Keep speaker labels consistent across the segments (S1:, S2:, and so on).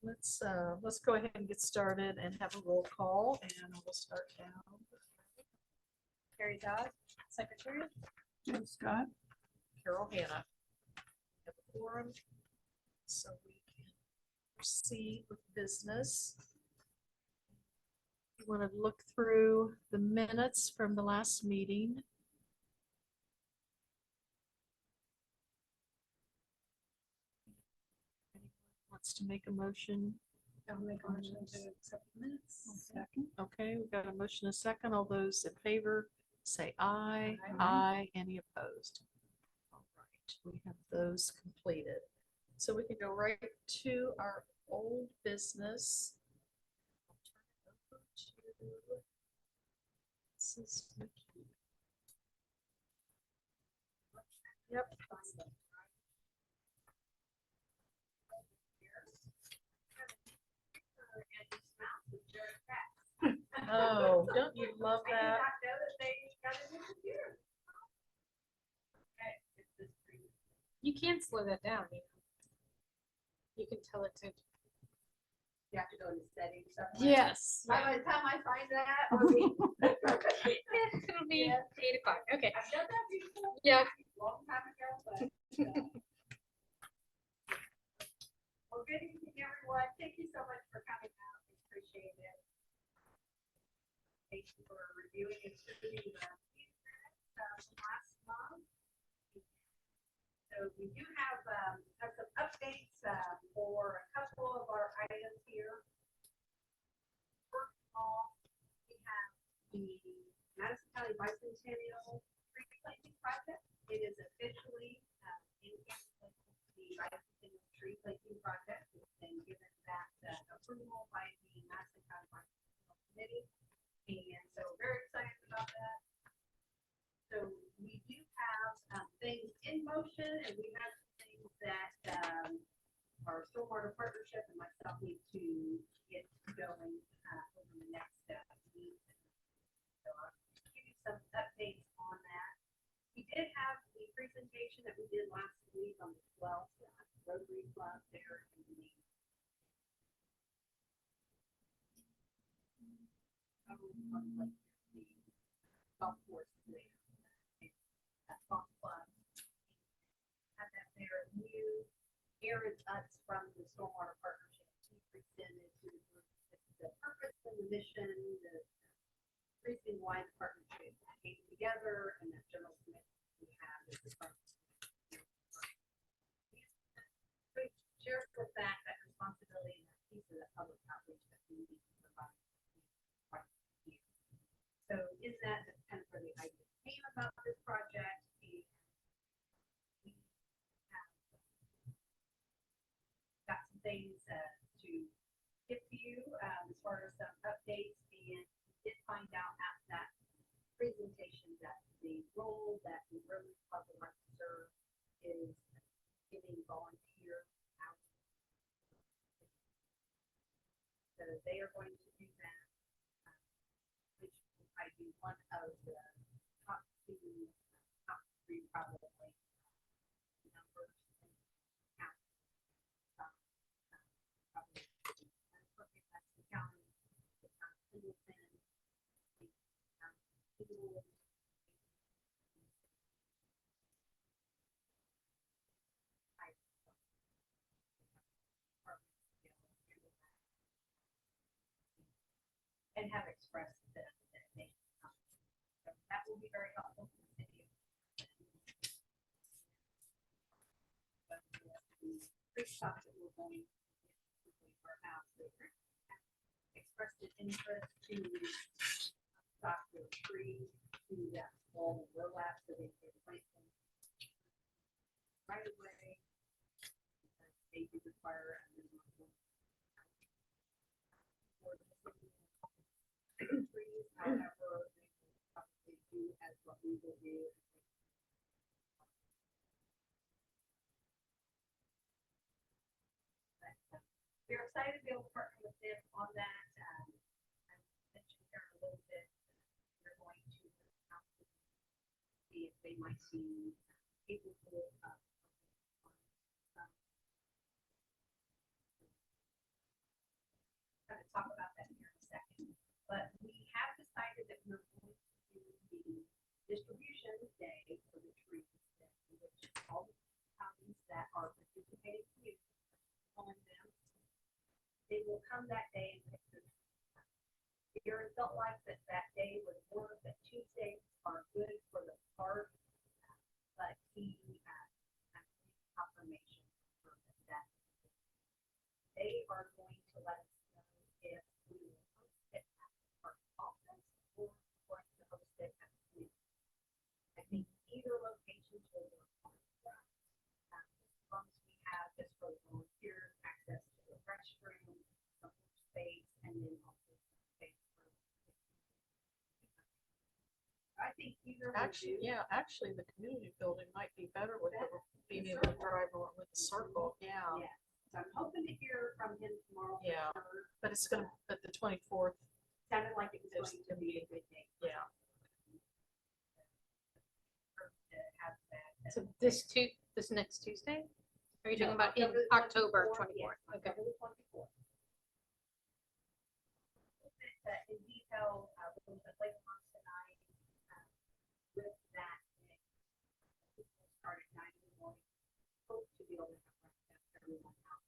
S1: Let's go ahead and get started and have a roll call, and we'll start down.
S2: Carrie Dodd, Secretary.
S3: Joe Scott.
S1: Carol Hannah. Have a quorum, so we can proceed with business. You want to look through the minutes from the last meeting. Anyone wants to make a motion?
S2: I'll make a motion to accept the minutes.
S3: Second.
S1: Okay, we've got a motion and a second. All those in favor, say aye.
S2: Aye.
S1: Aye. Any opposed? All right, we have those completed. So we can go right to our old business. I'll turn it over to Mrs. McKee. Yep. Oh, don't you love that?
S2: You can slow that down, you know. You can tell it to.
S4: You have to go into settings.
S2: Yes.
S4: By the time I find that, it'll be.
S2: It'll be
S4: Yeah.
S2: 8 o'clock. Okay.
S4: I've done that before.
S2: Yeah.
S4: Long time ago, but. Well, good evening, everyone. Thank you so much for coming out. We appreciate it. Thank you for reviewing and distributing the meeting minutes from last month. So we do have some updates for a couple of our items here. First of all, we have the Madison County Bicentennial Tree Planting Project. It is officially in the Bicentennial Tree Planting Project. It's been given that approval by the Madison County Bicentennial Committee. And so very excited about that. So we do have things in motion, and we have some things that our stormwater partnership and myself need to get going over the next week. So I'll give you some updates on that. We did have the presentation that we did last week on the 12th, Rotary Club there in the golf course there. Golf club. Had that there. New Aaron Utz from the Stormwater Partnership. He presented to the group the purpose and the mission, the reason why the partnership came together, and that general commitment we have is the purpose. Shares with that responsibility and that piece of the public outreach that we need to provide. So is that kind of where the idea came about this project? We have got some things to give to you as far as some updates, and we did find out at that presentation that the role that the Rotary Club would like to serve is giving volunteer out. So they are going to do that, which will probably be one of the top three probably numbers in count. Probably that's the county, the Pendleton, the Pool. And have expressed that they so that will be very helpful to the city. But the pre-shop that we're going to perhaps expressed an interest to stop the tree to that small burlap so they can plant them right away. They do require a minimum trees, however, they will probably do as what we will do. We're excited to be able to partner with them on that. I mentioned here a little bit. We're going to see if they might be capable of distribution day for the trees, in which all the counties that are participating communities on them, they will come that day and pick their trees. Aaron felt like that day would work, that Tuesdays are good for the park, but he confirmation for that. They are going to let us know if we will host it at the park office or going to host it at the community. I think either locations will work for us. As long as we have just for the volunteers, access to the restroom, some space, and then also some space for. I think either will
S1: Actually,
S4: do.
S1: actually, the community building might be better with being able to drive around with the circle, yeah.
S4: Yeah, so I'm hoping to hear from him tomorrow. for
S1: Yeah.
S4: sure.
S1: But it's gonna, but the 24th,
S4: Sounded like it was
S1: There's
S4: going to be a good day.
S1: yeah.
S4: To have that.
S2: So this next Tuesday? Are you
S4: No,
S2: talking about in October 24th?
S4: Yes,
S2: Okay.
S4: October the 24th. In detail, a little bit later on tonight, with that, we'll start at 9 in the morning. Hope to be able to have everyone out.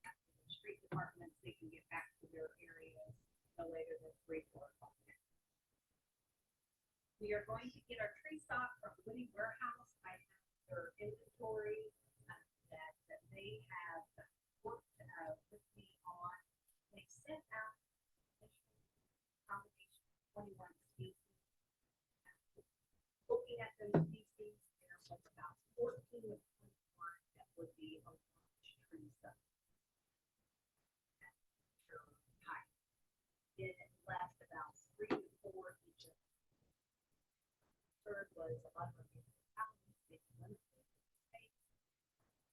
S4: After the street departments, they can get back to their areas no later than 3, 4 o'clock. We are going to get our tree stock from Woody Warehouse. I have their inventory that they have worked with me on. They sent out combination of 21 species. Looking at those species, there was about 14 of 21 that would be a large tree stump. It left about 3 to 4 each of them. Third was a lot of municipalities, they limited space.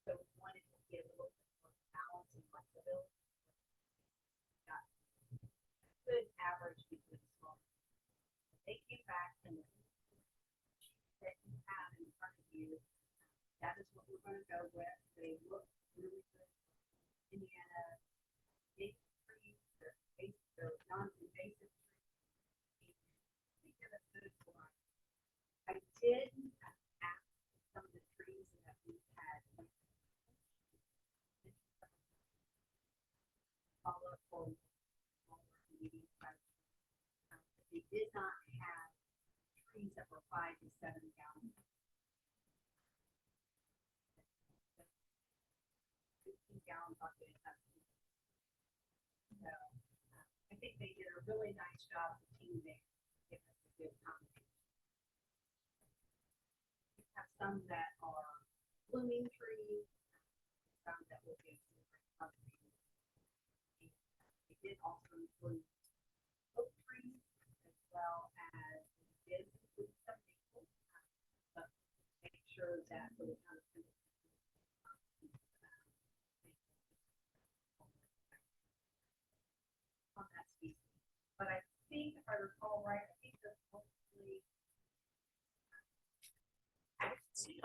S4: So we wanted to get a little bit more balance and flexibility. Got a good average between small. They came back and that you have in front of you, that is what we're going to go with. They look really good. Indiana, big trees, they're non-invasive trees. They give us good one. I did ask some of the trees that we had follow for meeting. They did not have trees that were 5 to 7 gallons. 15-gallon bucket. So I think they did a really nice job. The team there give us a good combination. We have some that are blooming trees, some that will give some great coverage. We did also include oak trees as well as we did include some maple, but make sure that for the kind of on that species. But I think if I recall right, I think there's mostly.
S1: I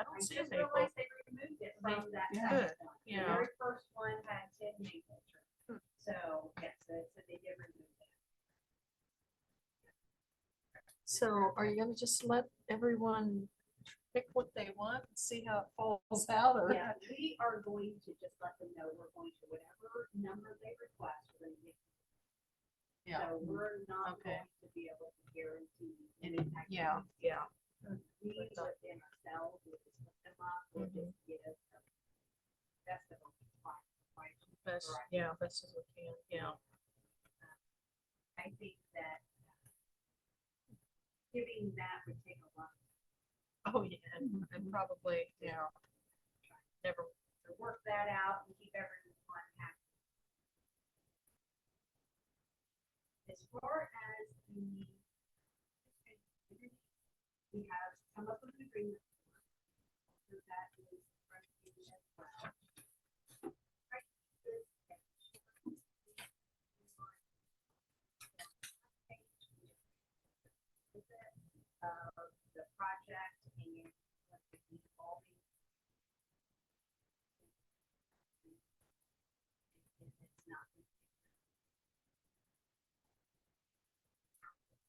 S1: don't see a
S4: just
S1: maple.
S4: realized they removed it from that.
S1: Good,
S4: second one.
S1: yeah.
S4: The very first one had 10 maple trees. So, yes, so they did remove that.
S1: So are you gonna just let everyone pick what they want and see how it falls out, or?
S4: Yeah, we are going to just let them know we're going to whatever number they request, we're going to get.
S1: Yeah,
S4: So we're not
S1: Okay.
S4: going to be able to guarantee
S1: Any-
S4: any.
S1: yeah, yeah.
S4: We within ourselves, we'll just put them up, we'll
S1: Mhm.
S4: just give them best of them.
S1: Best, yeah, best as we can, yeah.
S4: I think that giving that would take a lot
S1: Oh, yeah, and probably, yeah, never,
S4: to work that out and keep everyone happy. As far as we have come up with an agreement. So that is right here as well. The project and what the evolving. It's not.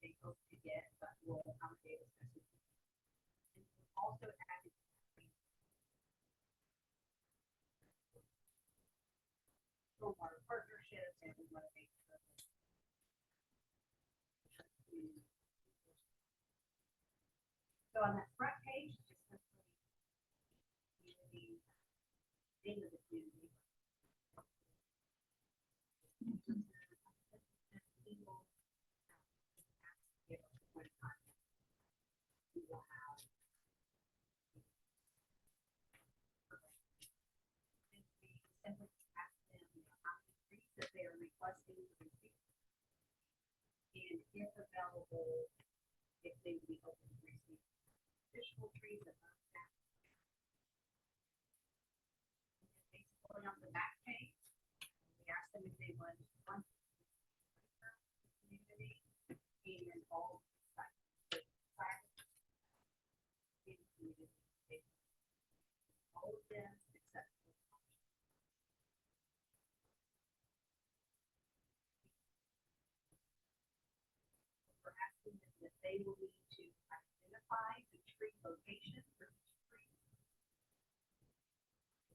S4: they hope to get, but will accommodate as best we can. And we also added stormwater partnerships and we want to make sure that so on that front page, just simply community, name of the community. We will have simply ask them, how many trees that they are requesting to receive. And if available, if they would be open to receive additional trees above that. Basically on the back page, we asked them if they would want community and all sites. All of them except we're asking them that they will need to identify the tree location for each tree.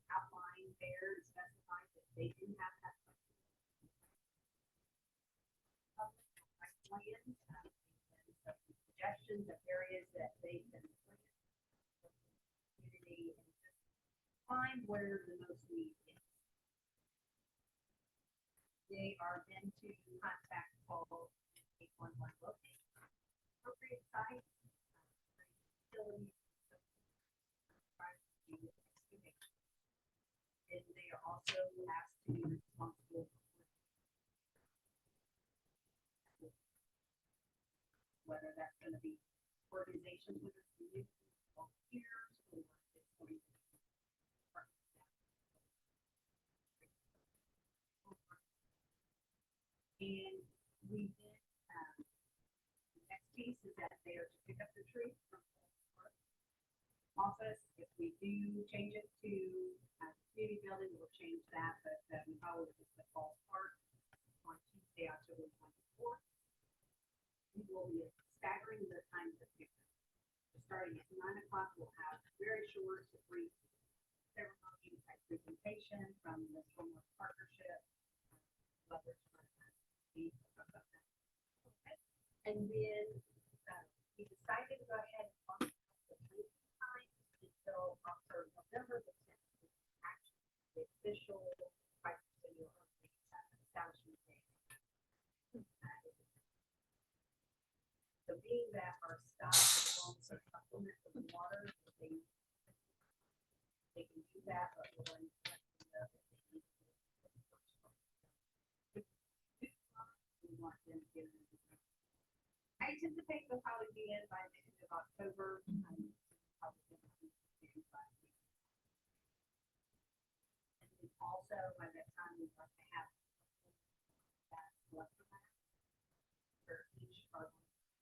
S4: Outline there and specify that they do have that plan, and some suggestions of areas that they can plant community and just find where the most need is. They are then to contact Paul and 811 location, appropriate sites, facilities, and they are also asked to be responsible for whether that's going to be organizations with a community, volunteers, or it's going to be and we then, the next piece is that they are to pick up the tree from the office. If we do change it to community building, we'll change that, but we probably just the fall park on Tuesday, October 24th. We will be staggering the times of pickup. Starting at 9 o'clock, we'll have very short, brief ceremony type presentation from the Stormwater Partnership, others from and then we decided to go ahead and bump the time until October, November the 10th, actually the official establishment day. So being that our stock is also supplement with water, they can do that, but we're going to let them know that they need to do it first. We want them to get it. I anticipate they'll probably be in by the end of October. And then also by that time we'd like to have that collector map for each are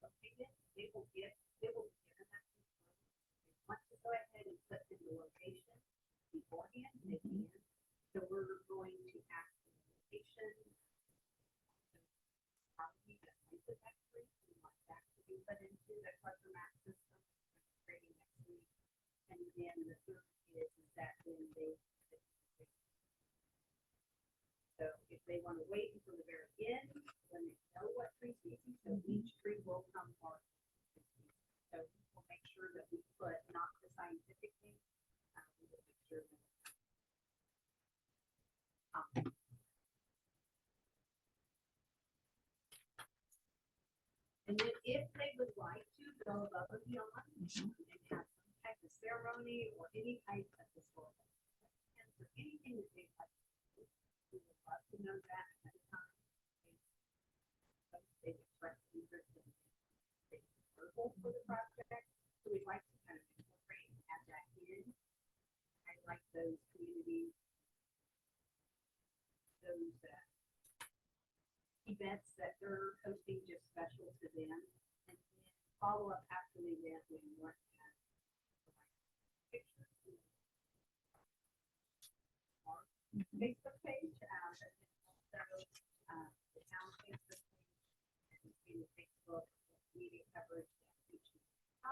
S4: located. It will be given that to them. They want to go ahead and put in the location beforehand, they can. So we're going to ask the location. Probably the type of activity we want that to be put into the collector map system creating next week. And then the third is that then they so if they want to wait until the very end, when they know what tree species, so each tree will come part. So we'll make sure that we put not the scientific name, we will make sure that and then if they would like to go above and beyond and have some type of ceremony or any type of historical or anything that they'd like to do, we would love to know that at the time. They've expressed interest in for the project, so we'd like to kind of incorporate and add that in. I like those communities, those events that they're hosting just special to them, and then follow up after the event when you want to have pictures. Facebook page, but then also the town Facebook page and the Facebook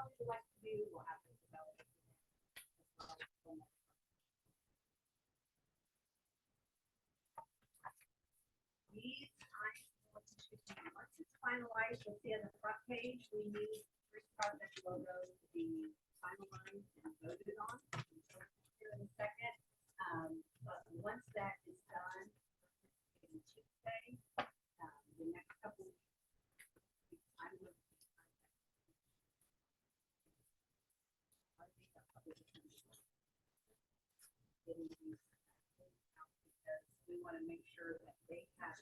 S4: probably would like to do, we'll have to develop it. These, once it's finalized, you'll see on the front page, we need 3 project logos to be finalized and voted on. So here in a second, but once that is done, in Tuesday, the next couple weeks, I'm going to getting these out because we want to make sure that they have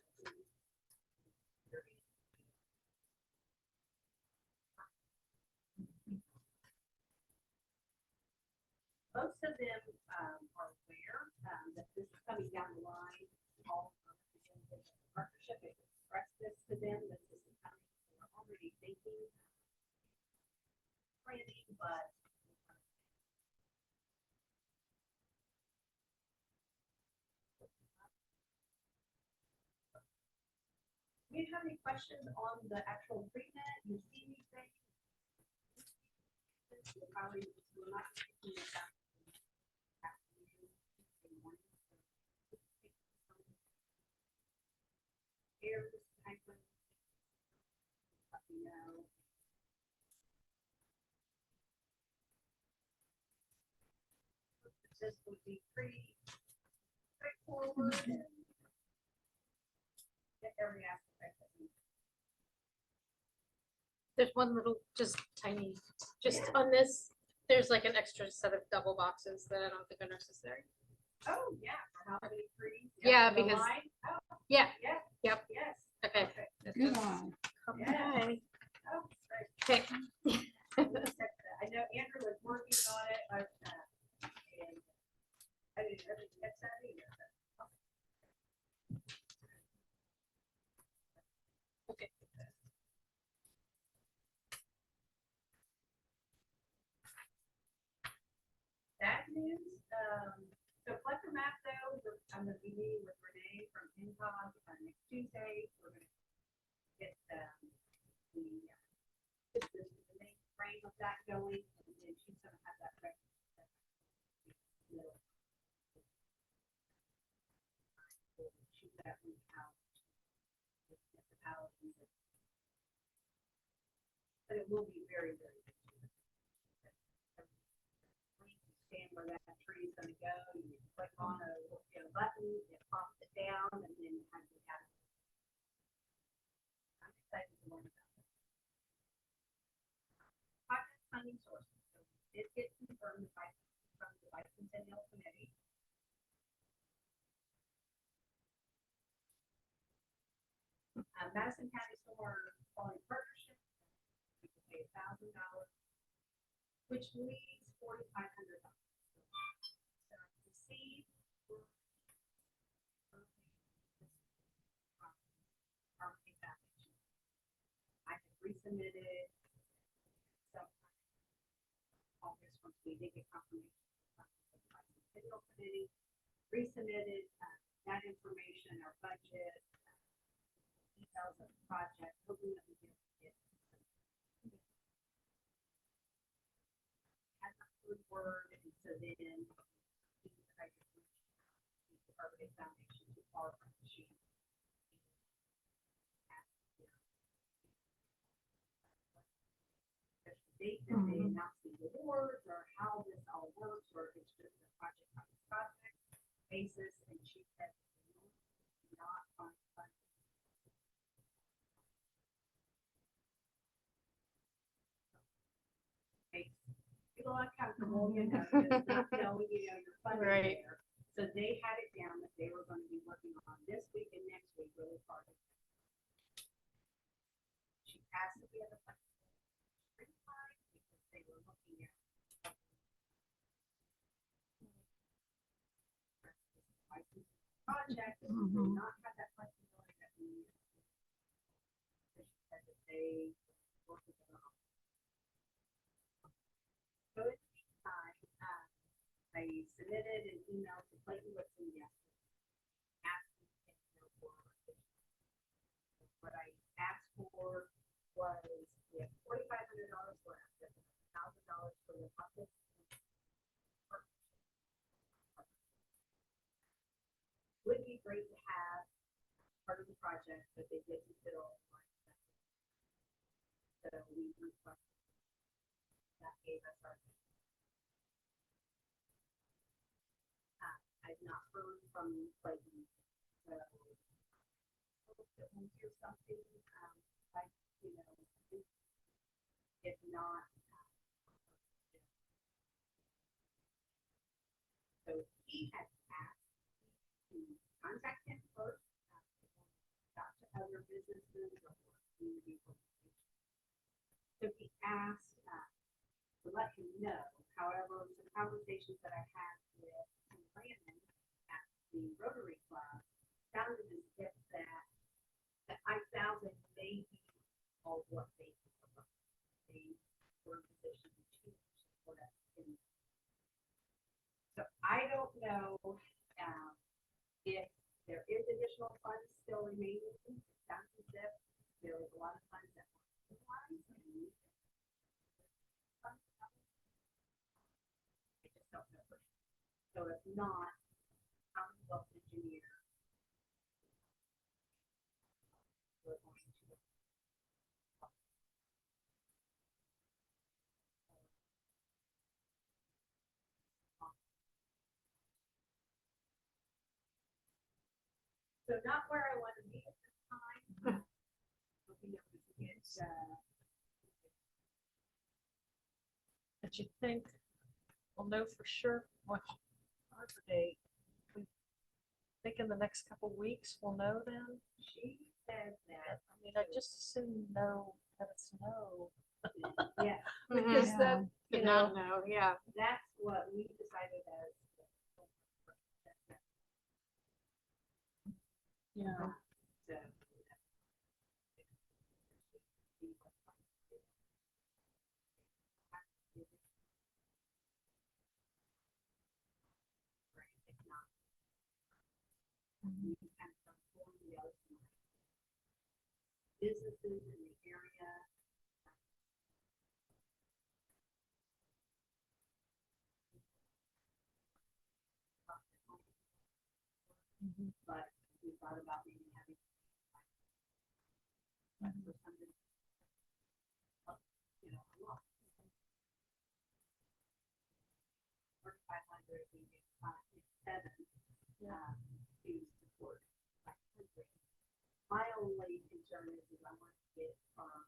S4: most of them are aware that this is coming down the line. All the partnership expressed this to them that this is coming. They're already thinking, planning, but do you have any questions on the actual treatment? You see anything? We're not taking it back. Here's the type of, you know. This would be pretty straightforward and get every aspect of it.
S2: There's one little, just tiny, just on this, there's like an extra set of double boxes that I don't think are necessary.
S4: Oh, yeah, for how many trees?
S2: Yeah,
S4: the
S2: because-
S4: line? Oh,
S2: Yeah,
S4: yes.
S2: Yep.
S4: Yes.
S2: okay.
S4: Perfect.
S3: Good one.
S2: Okay.
S4: Oh, great.
S2: Okay.
S4: I know Andrew was working on it, and I didn't catch that either.
S2: Okay.
S4: Bad news, so collector map though, I'm gonna be meeting with Renee from INCOG next Tuesday. We're gonna get the main frame of that going, and then she's gonna have that ready. Shoot that one out. with municipalities. But it will be very, very. Stand where that tree is gonna go, you click on a button, it pops it down, and then you have to have. I'm excited to learn about it. Project funding sources, so it gets confirmed from the bicentennial committee. Madison County Stormwater Quality Partnership, we can pay $1,000, which leaves $4,500. So to see I have resubmitted some August once we did get confirmation from the bicentennial committee, resubmitted that information, our budget, details of the project, hoping that we can get has a good word, and so then I just reached the Arbor Day Foundation to our sheet. The date that they announce the awards, or how this all works, or if it's just a project on a project basis, and she said not on funding. Feel uncomfortable, you know, just not knowing, your funding
S2: Right.
S4: there. So they had it down that they were gonna be working on this week and next week really hard. She asked if we had a plan springtime because they were looking at. Project, and did not have that flexibility that we needed. So she said that they worked with them. So it's time, I submitted an email to Clayton Woodson yesterday, asking if there were. What I asked for was, we have $4,500 left, $1,000 $1,000 for the bucket. Would be great to have part of the project, but they didn't fill like that. So we requested that gave us our. I've not heard from Clayton, so hope that we'll hear something, like, you know, if not. So he had asked to contact him first, got to other businesses or community organizations. So he asked to let him know. However, some conversations that I had with Brandon at the Rotary Club sounded as if that the 5,000 may be all what they were positioned to support us in. So I don't know if there is additional funds still remaining. It sounds as if there was a lot of funds that were utilized and we I just don't know. So if not, Commonwealth engineer. We're going to. So not where I want to be at this time. Hoping that we can get,
S1: But you think we'll know for sure what Arbor Day. We think in the next couple weeks we'll know then.
S4: she said that,
S1: I mean, I just soon know that it's no.
S4: yeah,
S1: Because
S2: Mhm.
S1: that, you
S2: Did
S1: know,
S2: not know, yeah.
S4: that's what we decided as.
S1: yeah.
S4: So. We kind of inform the other businesses in the area.
S1: Mhm.
S4: But we thought about maybe having. But for something, you know, a lot. 4,500, we did 7, to support 500. My only concern is I want to get from.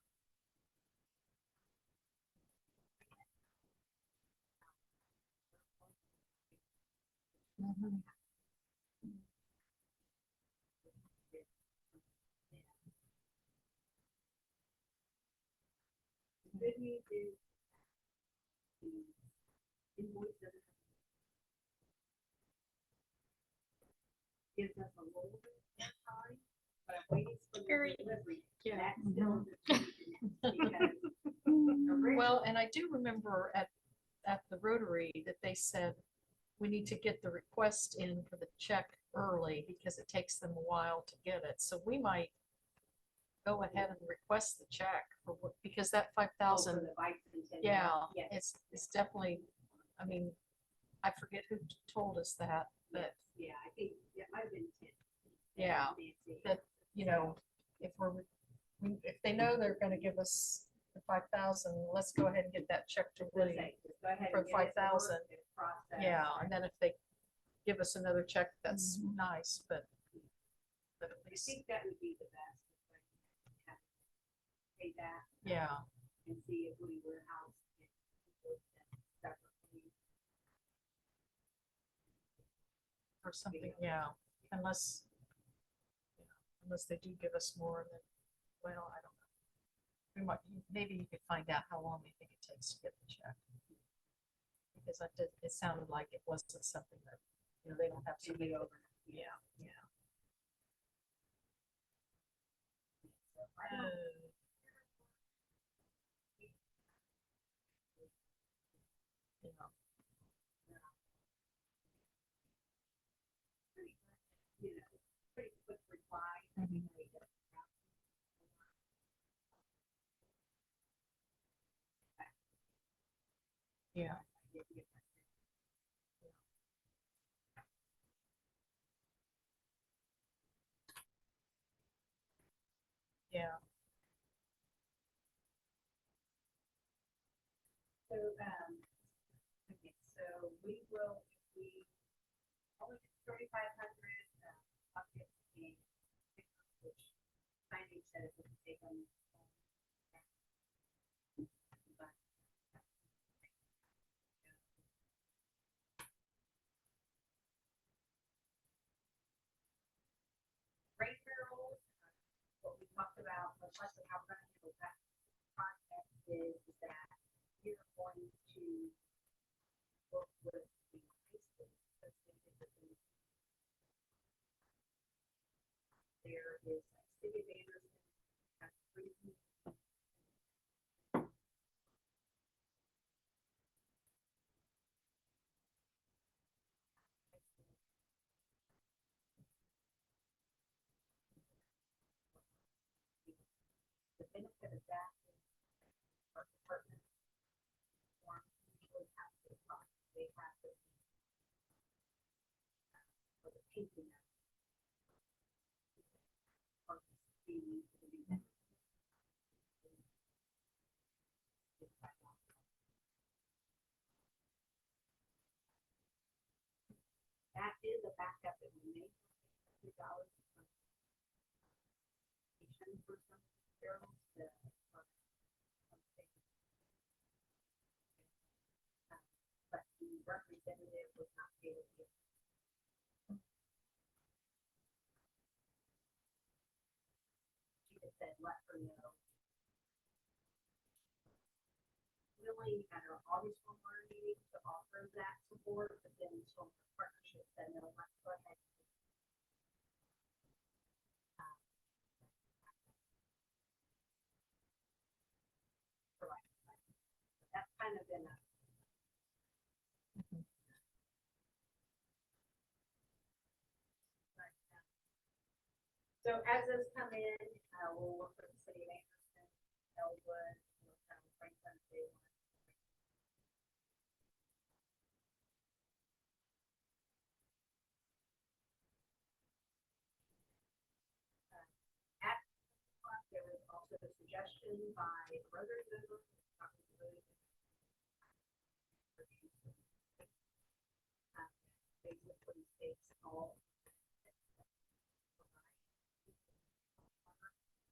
S1: Mhm.
S4: The good news is the invoice doesn't gives us a little bit of time, but I'm waiting for the
S2: Very-
S4: delivery.
S2: yeah.
S4: That's still the because
S1: Well, and I do remember at the Rotary that they said we need to get the request in for the check early because it takes them a while to get it. So we might go ahead and request the check for what, because that 5,000, yeah,
S4: Yes,
S1: it's definitely, I mean, I forget who told us that, but
S4: yeah, I think it might have been 10.
S1: yeah,
S4: Nancy.
S1: that, you know, if if they know they're gonna give us the 5,000, let's go ahead and get that check to
S4: Let's
S1: Woody.
S4: say, just go ahead
S1: for
S4: and get it
S1: 5,000.
S4: worked and processed.
S1: Yeah, and then if they give us another check, that's nice, but at
S4: I
S1: least,
S4: think that would be the best. Have Pay that.
S1: yeah,
S4: And see if Woody Warehouse can invoice them separately.
S1: or something, yeah, unless, unless they do give us more than, well, I don't know. We might, maybe you could find out how long they think it takes to get the check. Because it sounded like it wasn't something that, you know, they don't have to
S4: Maybe
S1: be
S4: over.
S1: over. Yeah, yeah.
S4: So I don't know.
S1: You know,
S4: You know, pretty quick reply.
S1: Mhm.
S4: okay, so we will, we only 3,500 buckets in, which signage said it would take them. But rain barrels, what we talked about, much like how we're gonna handle that project is that we're going to work with the high school. There is a city of Anderson, has three. The benefit of that is our department form usually have to talk, they have to for the painting of or the that is a backup that we make $2 for some barrels that are but the representative was not able to. She just said, let her know. Willing at our August 1 meeting to offer that support, but then so the partnership said, no, let's go ahead. Provide that. That's kind of been a. So as those come in, we'll work with the city of Anderson, Elwood, Franklin, if they want. At there was also a suggestion by a Rotary member, basically states all.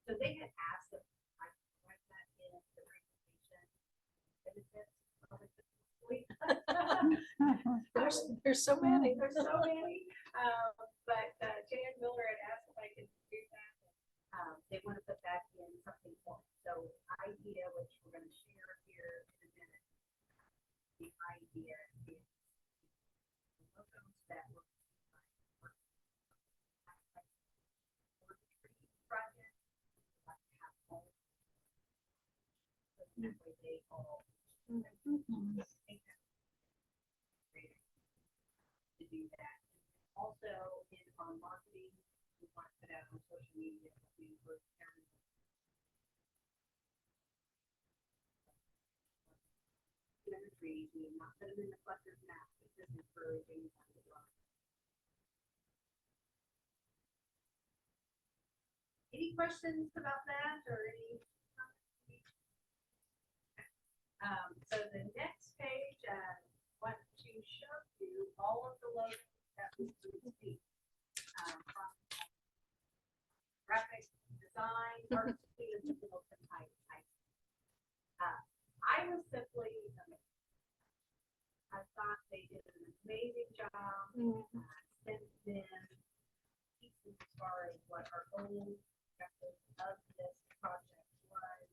S4: So they had asked if I could write that in the presentation. Benefits.
S1: There's so many.
S4: There's so many. But Jan Miller had asked if I could do that. They want to put that in something for me. So idea, which we're going to share here in a minute. The idea is logos that were project. Have all. So that way they all. To do that. Also, in our marketing, we want to put out on social media. We were trees. We have not put them in the clusters map. This is encouraging. Any questions about that or any? So the next page, I want to show you all of the logos that we see from graphic design, art students, and Middleton Heights. I was simply amazed. I thought they did an amazing job. Sent them pieces as far as what our goal of this project was.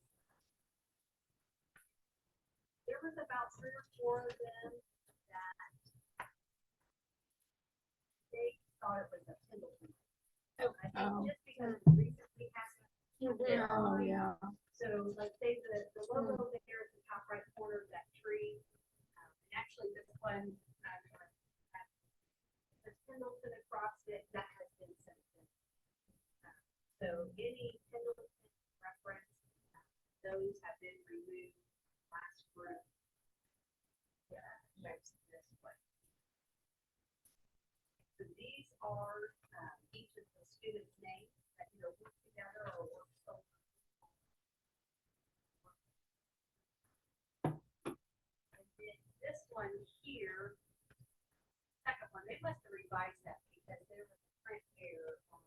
S4: There was about 3 or 4 of them that they thought it was a Pendleton. So I think just because recently happened.
S1: Oh, yeah.
S4: So let's say the logo there at the top right corner of that tree. And actually this one, the Pendleton across it, that has been sent in. So any Pendleton reference, those have been removed last group. Next this way. So these are each of the students' names that either work together or work solo. And one here, second one, they must have revised that because there was a print error on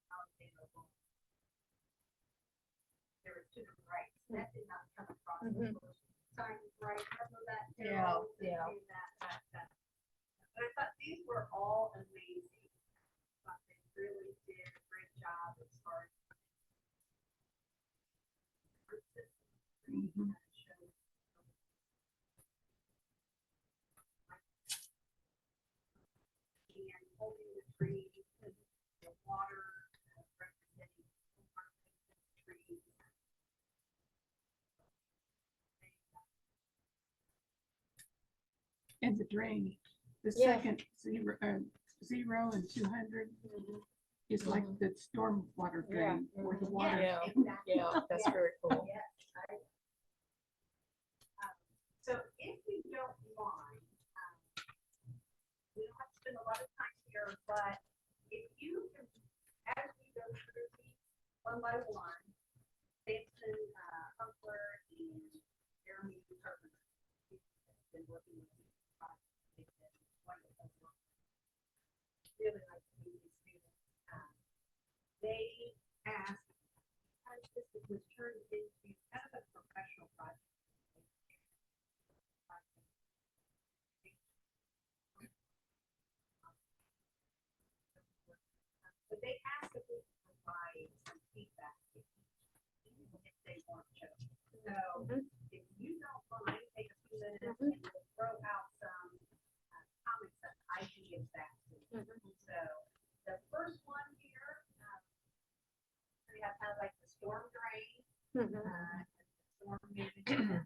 S4: Alexander Road. There were two rights, that did not come across the first time, right, remember that?
S1: Yeah,
S4: arrow that
S1: yeah.
S4: made that. But I thought these were all amazing. I thought they really did a great job as far as
S3: Mhm.
S4: and holding the tree, the water, representing the tree.
S3: And the drain, the
S2: Yeah.
S3: second 0 and 200 is like the storm water drain or the water.
S1: Yeah,
S4: Exactly.
S1: yeah, that's very cool.
S4: Yes, so if you don't mind, we don't have to spend a lot of time here, but if you can, as we go through these one by one, Samson, Humpler, and Jeremy Carpenter, have been working with me. They've been wonderful. Really like to meet these students. They asked, how this was turned into kind of a professional project. But they asked if we could provide some feedback, even if they weren't chosen. So if you don't mind, take a few minutes and we'll throw out some comments that ideas back to you. So the first one here, we have kind of like the storm drain, storm management.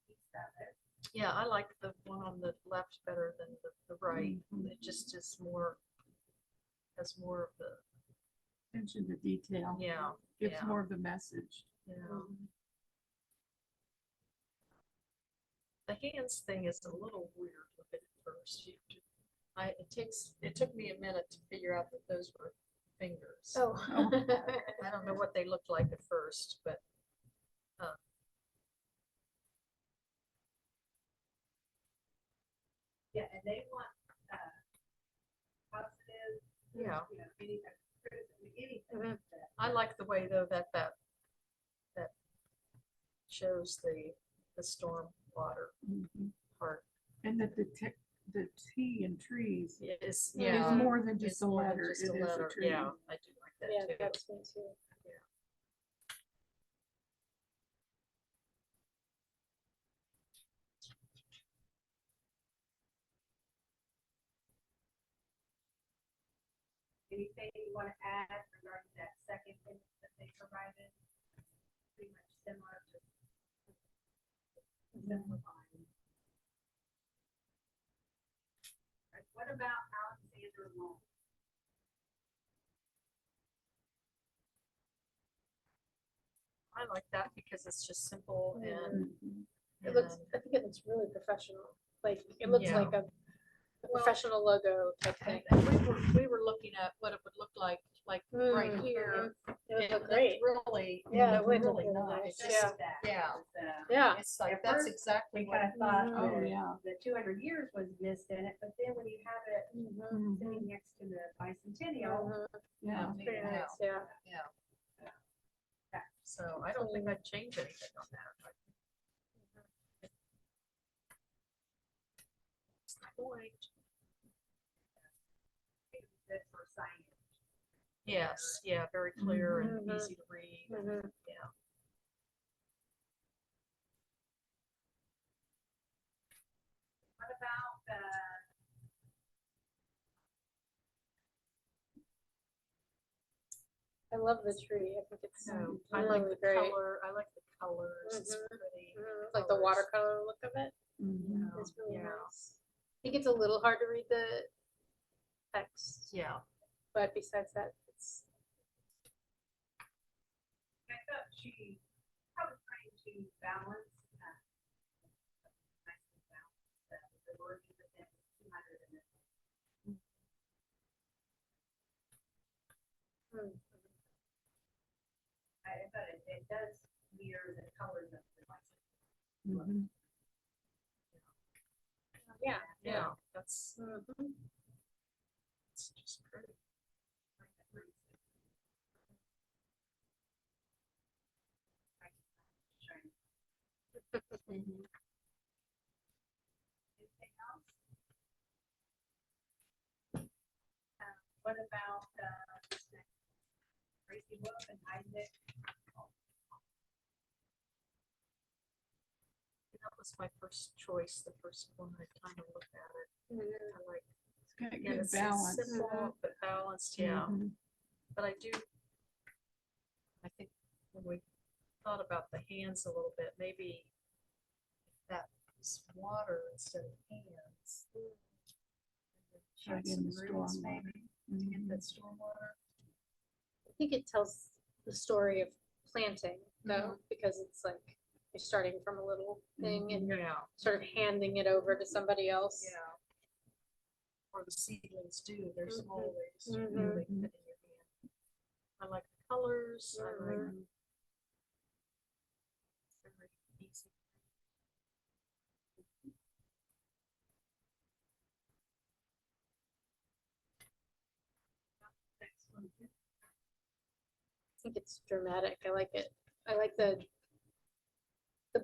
S4: piece of it.
S1: Yeah, I like the one on the left better than the right. It just is more, has more of the,
S3: Attention to detail.
S1: yeah,
S3: Gives
S1: yeah.
S3: more of the message.
S1: yeah. The hands thing is a little weird looking at first. It took me a minute to figure out that those were fingers.
S2: Oh.
S1: I don't know what they looked like at first, but
S4: Yeah, and they want positive,
S1: yeah,
S4: you know, any kind of criticism, anything.
S2: Mhm.
S4: that-
S1: I like the way though that shows the storm water
S3: Mhm.
S1: part
S3: And that the T in trees
S1: is,
S3: is
S1: yeah.
S3: more than
S1: it's
S3: just a
S1: more than
S3: letter.
S1: just
S3: It
S1: a
S3: is a
S1: letter.
S3: tree.
S1: Yeah, I do like that
S2: Yeah,
S1: too.
S2: that's me too.
S4: Anything you want to add regarding that second image that they provided? Pretty much similar to simplifying. Right, what about Alexander Long?
S1: I like that because it's just simple and.
S3: Mhm.
S2: It looks, I think it looks really professional. Like, it looks
S1: Yeah.
S2: like a
S1: Well,
S2: professional logo type thing.
S1: And we were looking at what it would look like right
S2: Mm,
S1: here.
S2: It would
S1: It
S2: look
S1: looked
S2: great.
S1: really,
S2: Yeah, it
S1: looked
S2: would look
S1: really
S2: really
S1: nice.
S2: nice. Yeah.
S4: That
S1: Yeah.
S4: was,
S2: Yeah.
S1: It's like,
S4: At
S1: that's
S4: first,
S1: exactly
S4: we
S1: what,
S4: kind of thought
S3: Oh,
S4: that
S3: yeah.
S4: the 200 years was missed in it, but then when you have it
S3: Mhm.
S4: sitting next to the bicentennial,
S3: Yeah.
S2: It's pretty
S1: Yeah.
S2: nice, yeah.
S1: yeah.
S4: Yeah.
S1: So I don't think I'd change anything on that. That's the point.
S4: it was good for signage.
S1: Yes, yeah, very clear and
S2: Mhm.
S1: easy to read.
S2: Mhm.
S1: Yeah.
S4: What about
S2: I love the tree. I think it's
S1: So I like
S2: really
S1: the
S2: great.
S1: color. I like the colors. It's
S2: Mhm.
S1: pretty.
S2: Like the
S1: colors.
S2: watercolor look of it.
S3: Mhm.
S1: Yeah,
S2: It's really
S1: yeah.
S2: nice. I think it's a little hard to read the text,
S1: Yeah.
S2: but besides that, it's
S4: I thought she probably trying to balance, nicely balance the wording within 200 and then I thought it does mirror the colors of the license.
S3: Mhm.
S2: Yeah.
S1: Yeah, that's,
S2: Mhm.
S1: it's just pretty.
S4: What about, Tracy Wolf and Isaac?
S1: That was my first choice, the first one I kind of looked at it.
S2: Mhm.
S1: I like,
S3: It's got
S1: yeah,
S3: good
S1: it's
S3: balance.
S1: simple but balanced, yeah.
S3: Mhm.
S1: But I think when we thought about the hands a little bit, maybe if that was water instead of hands.
S3: Right
S1: Add
S3: in the
S1: some roots
S3: stormwater.
S1: maybe, to get
S3: Mhm.
S1: that stormwater.
S2: I think it tells the story of planting though, because it's like you're starting from a little thing and you're
S1: Yeah,
S2: sort of handing it over to somebody else.
S1: yeah. Or the seedlings do, they're
S2: Mhm.
S1: small, they just
S2: Mhm.
S1: really fit in your hand. I like the colors, I like
S2: Mhm.
S1: very easy.
S2: I think it's dramatic. I like it. I like the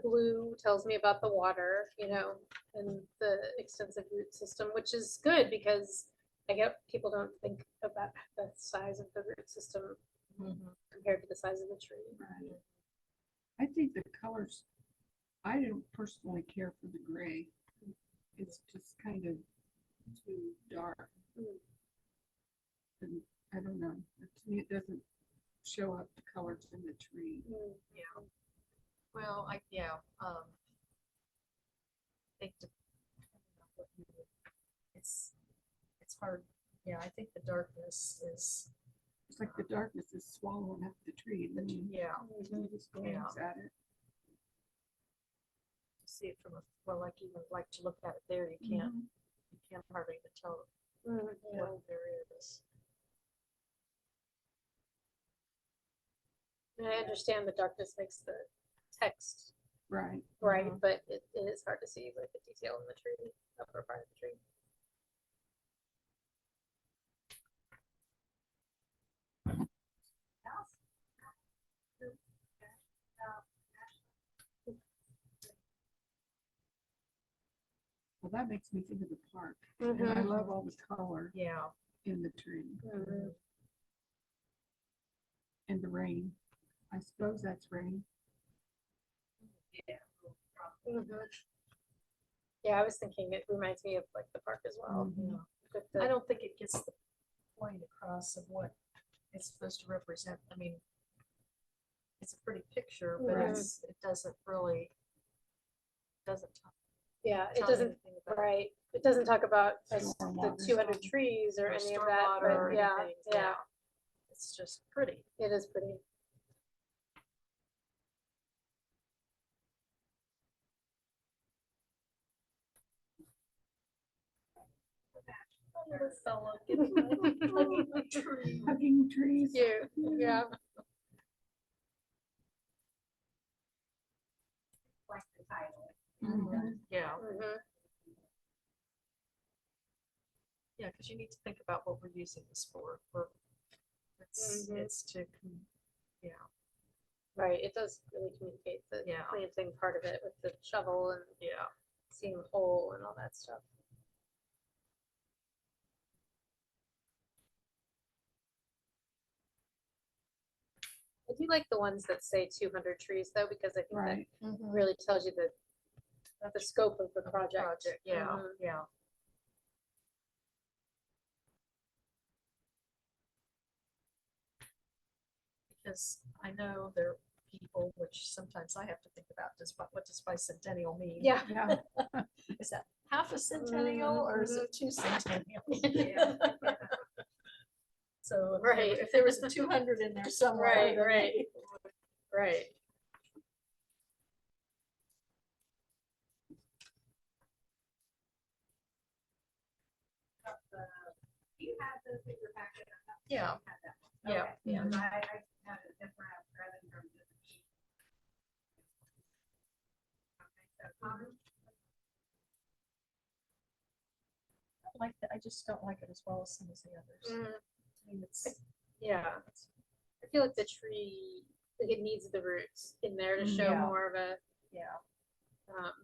S2: blue tells me about the water, you know, and the extensive root system, which is good because I get people don't think about the size of the root system compared to the size of the tree.
S3: Right. I think the colors, I don't personally care for the gray. It's just kind of too dark.
S2: Mm.
S3: And I don't know, to me, it doesn't show up the colors in the tree.
S2: Mm.
S1: Yeah. Well, think it's hard. Yeah, I think the darkness is,
S3: It's like the darkness is swallowing up the tree, and then
S1: yeah,
S3: you just glance at it.
S1: to see it from a, well, like you would like to look at it there, you can't hardly even tell
S2: Mm.
S1: what there is.
S2: And I understand the darkness makes the text
S3: Right.
S2: bright, but it is hard to see like the detail in the tree, upper part of the tree.
S3: Well, that makes me think of the park. And I love all the color
S1: Yeah.
S3: in the tree
S2: Mhm.
S3: and the rain. I suppose that's rain.
S2: Mhm. Yeah, I was thinking it reminds me of like the park as well.
S3: Mhm.
S2: With
S1: I
S2: the,
S1: don't think it gets the point across of what it's supposed to represent. I mean, it's a pretty picture, but
S2: Right.
S1: it doesn't really, doesn't
S2: yeah, it
S1: tell you
S2: doesn't,
S1: anything about
S2: right, it doesn't talk about the
S3: Stormwater.
S2: 200 trees or
S1: or
S2: any of that,
S1: stormwater or
S2: but yeah,
S1: anything.
S2: yeah,
S1: It's just pretty.
S2: it is pretty.
S1: Little fella getting hugging the tree.
S3: Hugging trees.
S2: Cute, yeah.
S4: Like the title.
S3: Mhm.
S1: Yeah,
S2: Mhm.
S1: yeah, because you need to think about what we're using this for.
S2: Mhm.
S1: It's to, yeah,
S2: Right, it does really communicate the
S1: Yeah.
S2: planting part of it with the shovel and
S1: yeah.
S2: seeing the hole and all that stuff. I do like the ones that say 200 trees though, because I think
S3: Right.
S2: that really tells you the scope of the
S1: Of the
S2: project.
S1: Yeah,
S2: Mhm.
S1: yeah. Because I know there are people, which sometimes I have to think about, what does bicentennial mean?
S2: Yeah.
S3: Yeah.
S1: Is that half a centennial or is it 2 centennials? So
S2: Right.
S1: if there was a 200 in there somewhere.
S2: Right,
S1: then
S2: right.
S1: maybe-
S2: Right.
S4: Do you have those in your packet?
S1: Yeah.
S4: You have that one.
S1: Yeah,
S4: Okay.
S1: yeah.
S4: Because I have a different, rather than from different sheet. Okay, so comments?
S1: like that. I just don't like it as well as some of the others.
S2: Mm,
S1: I mean, it's,
S2: yeah, I feel like the tree, like it needs the roots in there to show
S1: Yeah.
S2: more of a,
S1: yeah.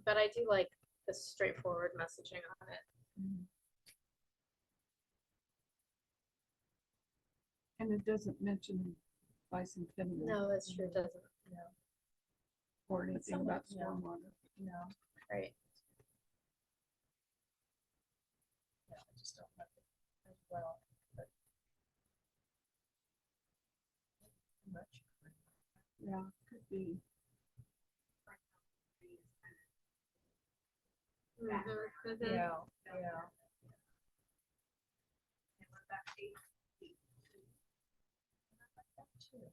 S2: but I do like the straightforward messaging on it.
S3: And it doesn't mention bicentennial
S2: No, that's true, it doesn't,
S3: or anything
S1: some of-
S3: about
S1: yeah.
S3: stormwater.
S1: No,
S2: right?
S1: no, I just don't like it as well, but. Too much.
S3: Yeah, could be.
S2: Mhm, mhm.
S1: Yeah, yeah.
S4: And what about eight?
S1: Too.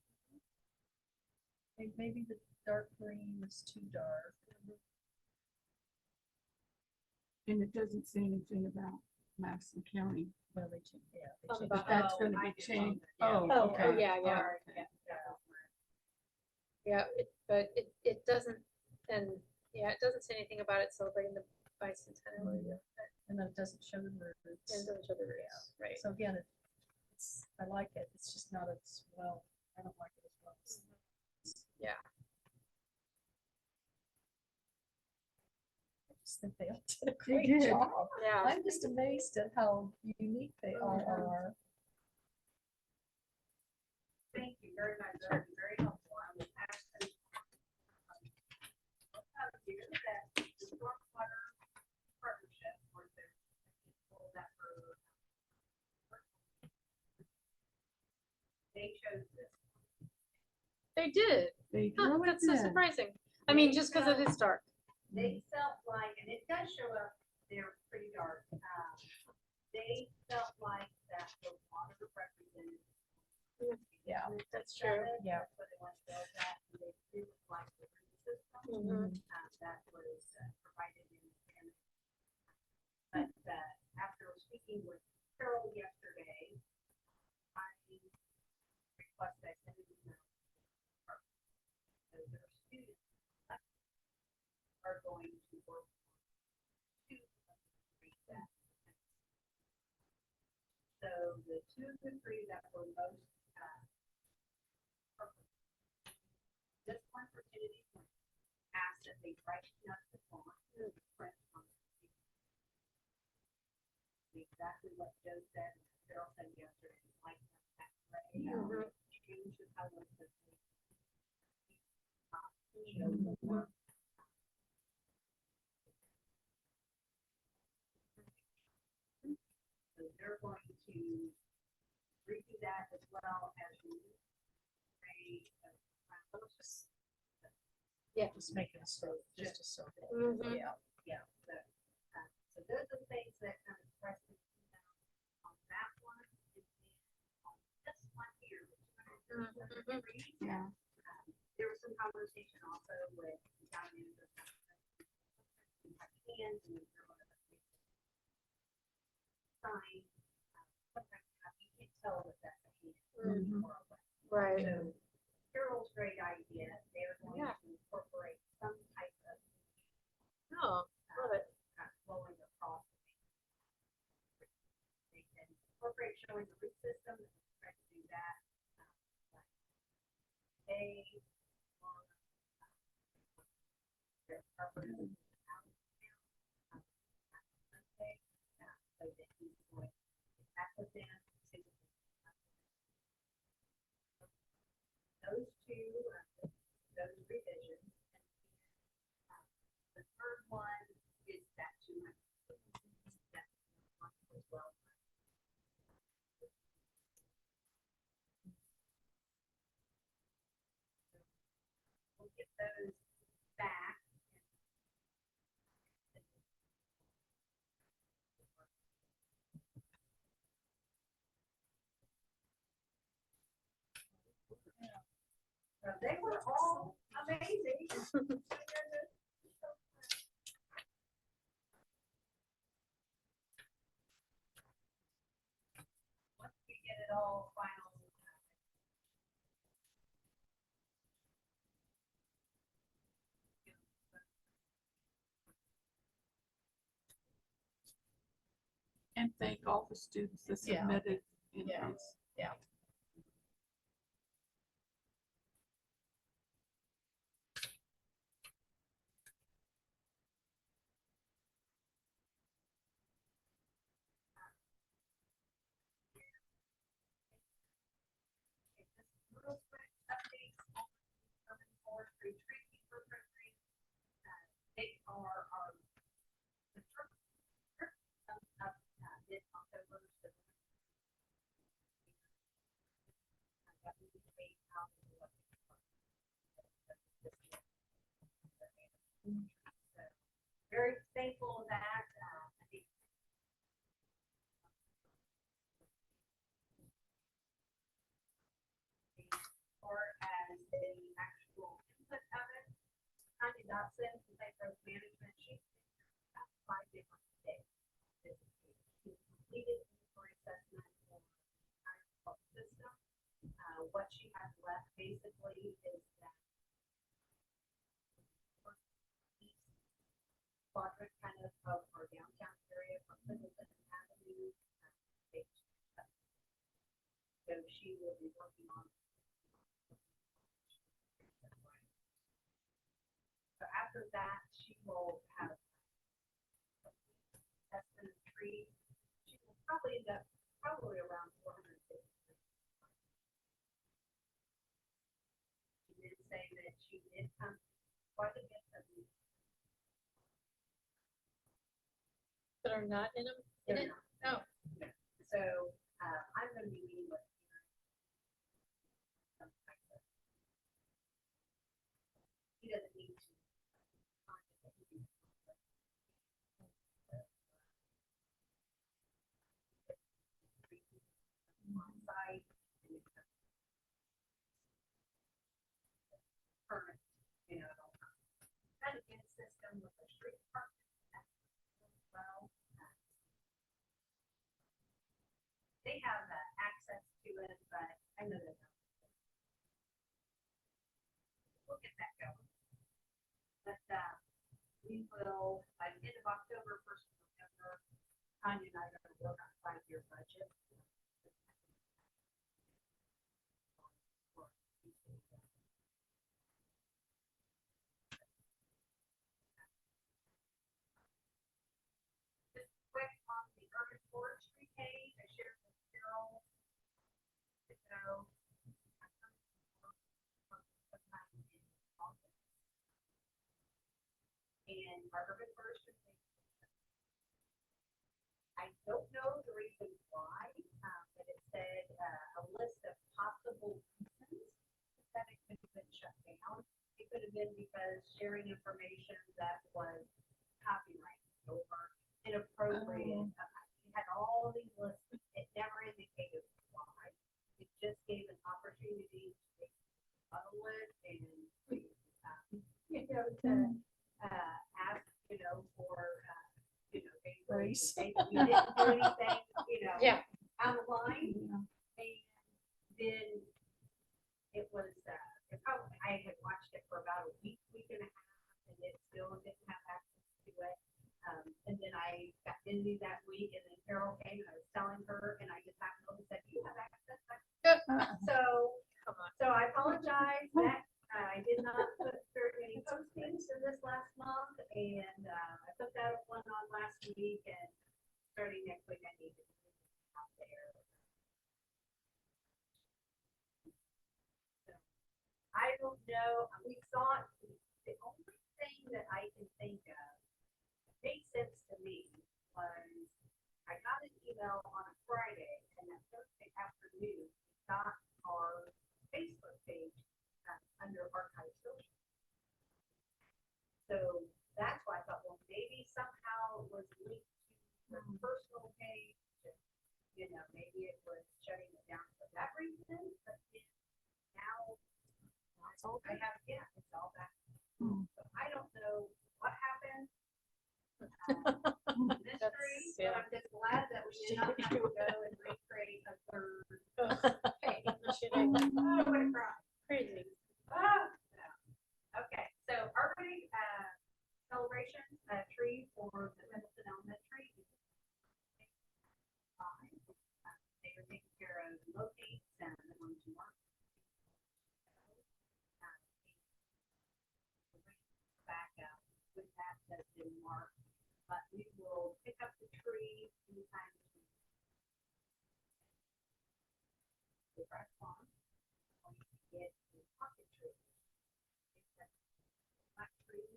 S1: Maybe the dark green is too dark.
S3: And it doesn't say anything about Madison County,
S1: Well, they changed, yeah. they
S2: On the
S1: changed
S3: but
S1: it.
S3: that's
S4: Oh,
S3: gonna
S4: I
S3: be
S4: did
S3: changed.
S1: yeah.
S3: Oh,
S2: Oh,
S3: okay.
S2: oh, yeah, yeah.
S3: Oh, okay.
S2: Yeah, but it doesn't, and, yeah, it doesn't say anything about it celebrating the bicentennial either.
S1: And then it doesn't show the
S2: And
S1: roots.
S2: those are the roots, right?
S1: So again, it's, I like it, it's just not as well, I don't like it as well.
S2: Yeah.
S1: I just think they all did a
S3: They
S1: great
S3: did.
S1: job.
S2: Yeah.
S1: I'm just amazed at how unique they all
S2: Mhm.
S1: are.
S4: Thank you very much. That was very helpful. I will ask them. Here that the stormwater partnership, or the, pull that for. They chose this.
S2: They did.
S3: They
S2: Huh,
S3: really
S2: that's so
S3: did.
S2: surprising. I mean, just because it is dark.
S4: They felt like, and it does show up there pretty dark, they felt like that the water represented.
S1: Yeah.
S2: That's true.
S1: Yeah.
S4: That's what they want to build that, and they really like the root system.
S2: Mhm.
S4: That was provided in. But after speaking with Carol yesterday, I requested I send an email. So their students are going to work on two of the three that. So the two of the three that were most this one for Kennedy Point asked that they brighten up the font and the print on exactly what Joe said, Carol said yesterday, like that gray.
S2: Mhm.
S4: Change the color of the show the work. So they're going to redo that as well as the gray.
S2: Yeah.
S1: Just make it a so, just a so.
S2: Mhm.
S1: Yeah.
S4: So those are the things that kind of press me on that one. And then on this one here,
S2: Mhm.
S3: Yeah.
S4: there was some conversation also with the guy manager. Hands and they're going to sign. Sometimes you can't tell if that's a hand
S3: Mhm.
S4: or a weapon.
S2: Right.
S4: So Carol's great idea. They're going
S2: Yeah.
S4: to incorporate some type of
S2: Oh, love it.
S4: flowing across. They can incorporate showing the root system. Try to do that. They want their property out now. Sunday, so that he's going to get back with them to those two, those revisions. And the third one is that 200. That one as well. We'll get those back. They were all amazing. Once we get it all final.
S3: And thank all the students that
S1: Yeah.
S3: submitted
S1: Yeah.
S3: entries.
S1: Yeah.
S4: Real quick updates on urban forestry tree keeper program. They are our the trip comes up mid-October, so that we can wait out and what so very thankful of that. I think as far as the actual input of it, Tanya Dotson, who State Road Management, she's been about 5 different days. She completed inventory assessment for the entire health system. What she has left basically is that east quadrant kind of our downtown area from Littleton Avenue. So she will be working on. So after that, she will have assessment of trees. She will probably end up probably around 450. She did say that she did come quite a bit of these.
S2: That are not in them.
S4: They're not.
S2: Oh.
S4: No. So I'm going to be meeting with. He doesn't need to. On site. Permit, kind of in a system with the street department as well. They have access to it, but I know that. We'll get that going. But we will, by the end of October, 1st of November, Tanya and I are going to work on a 5-year budget. Just quick on the urban forestry page, I shared with Carol. So, and our urban forestry page. I don't know the reason why, but it said a list of possible reasons that it could have been shut down. It could have been because sharing information that was copyrighted or inappropriate. It had all these lists. It never indicated why. It just gave an opportunity to bottle it and to ask, for
S1: Grace.
S4: we didn't do anything,
S2: Yeah.
S4: out of line. And then it was, I had watched it for about a week and a half, and it still didn't have access to it. And then I got busy that week, and then Carol came and I was telling her, and I just happened to said, you have access. So,
S2: Come on.
S4: so I apologize that I did not put very many postings for this last month, and I put that one on last week, and starting next week I need to put it out there. So, I don't know. We saw it. The only thing that I can think of that made sense to me was I got an email on a Friday, and that Thursday afternoon we got our Facebook page under archive social. So that's why I thought, well, maybe somehow it was linked to the personal page. Maybe it was shutting it down for that reason. But now I have, it's all back. So I don't know what happened. Mystery, but I'm just glad that we did not have to go and recreate a third page. Oh, what a crap.
S2: Crazy.
S4: Ah, no. Okay, so already celebration tree for the Middleton Elementary. we will pick up the tree anytime we press on. When we get the pocket tree, it's a black tree.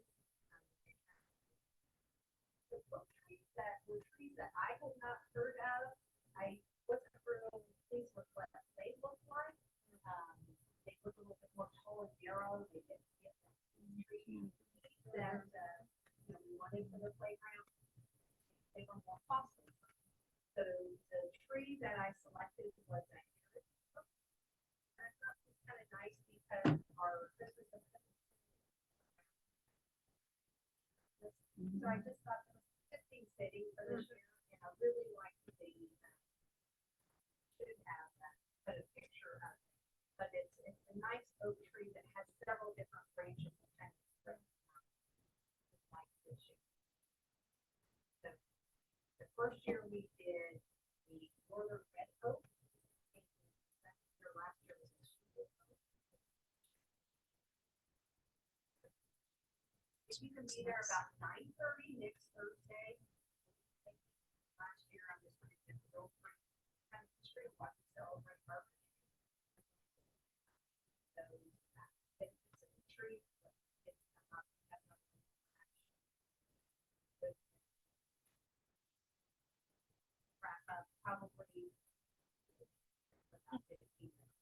S4: The book trees that were trees that I had not heard of. I wasn't real pleased with what they look like. They look a little bit more tall and narrow. They didn't get that tree that we wanted for the playground. They were more costly. So the tree that I selected was a heritage oak. And I thought it was kind of nice because this was a so I just thought it was fitting fitting for this year, and I really like the should have that, put a picture of it. But it's a nice oak tree that has several different branches and kind of spread out, just like this year. So the first year we did the northern red oak, and last year was the shingle oak. If you can be there about 9:30 next Thursday. Last year I was going to go for kind of tree walk to celebrate Mother's Day. So it's a tree, but it's not wrap up probably about 15 minutes.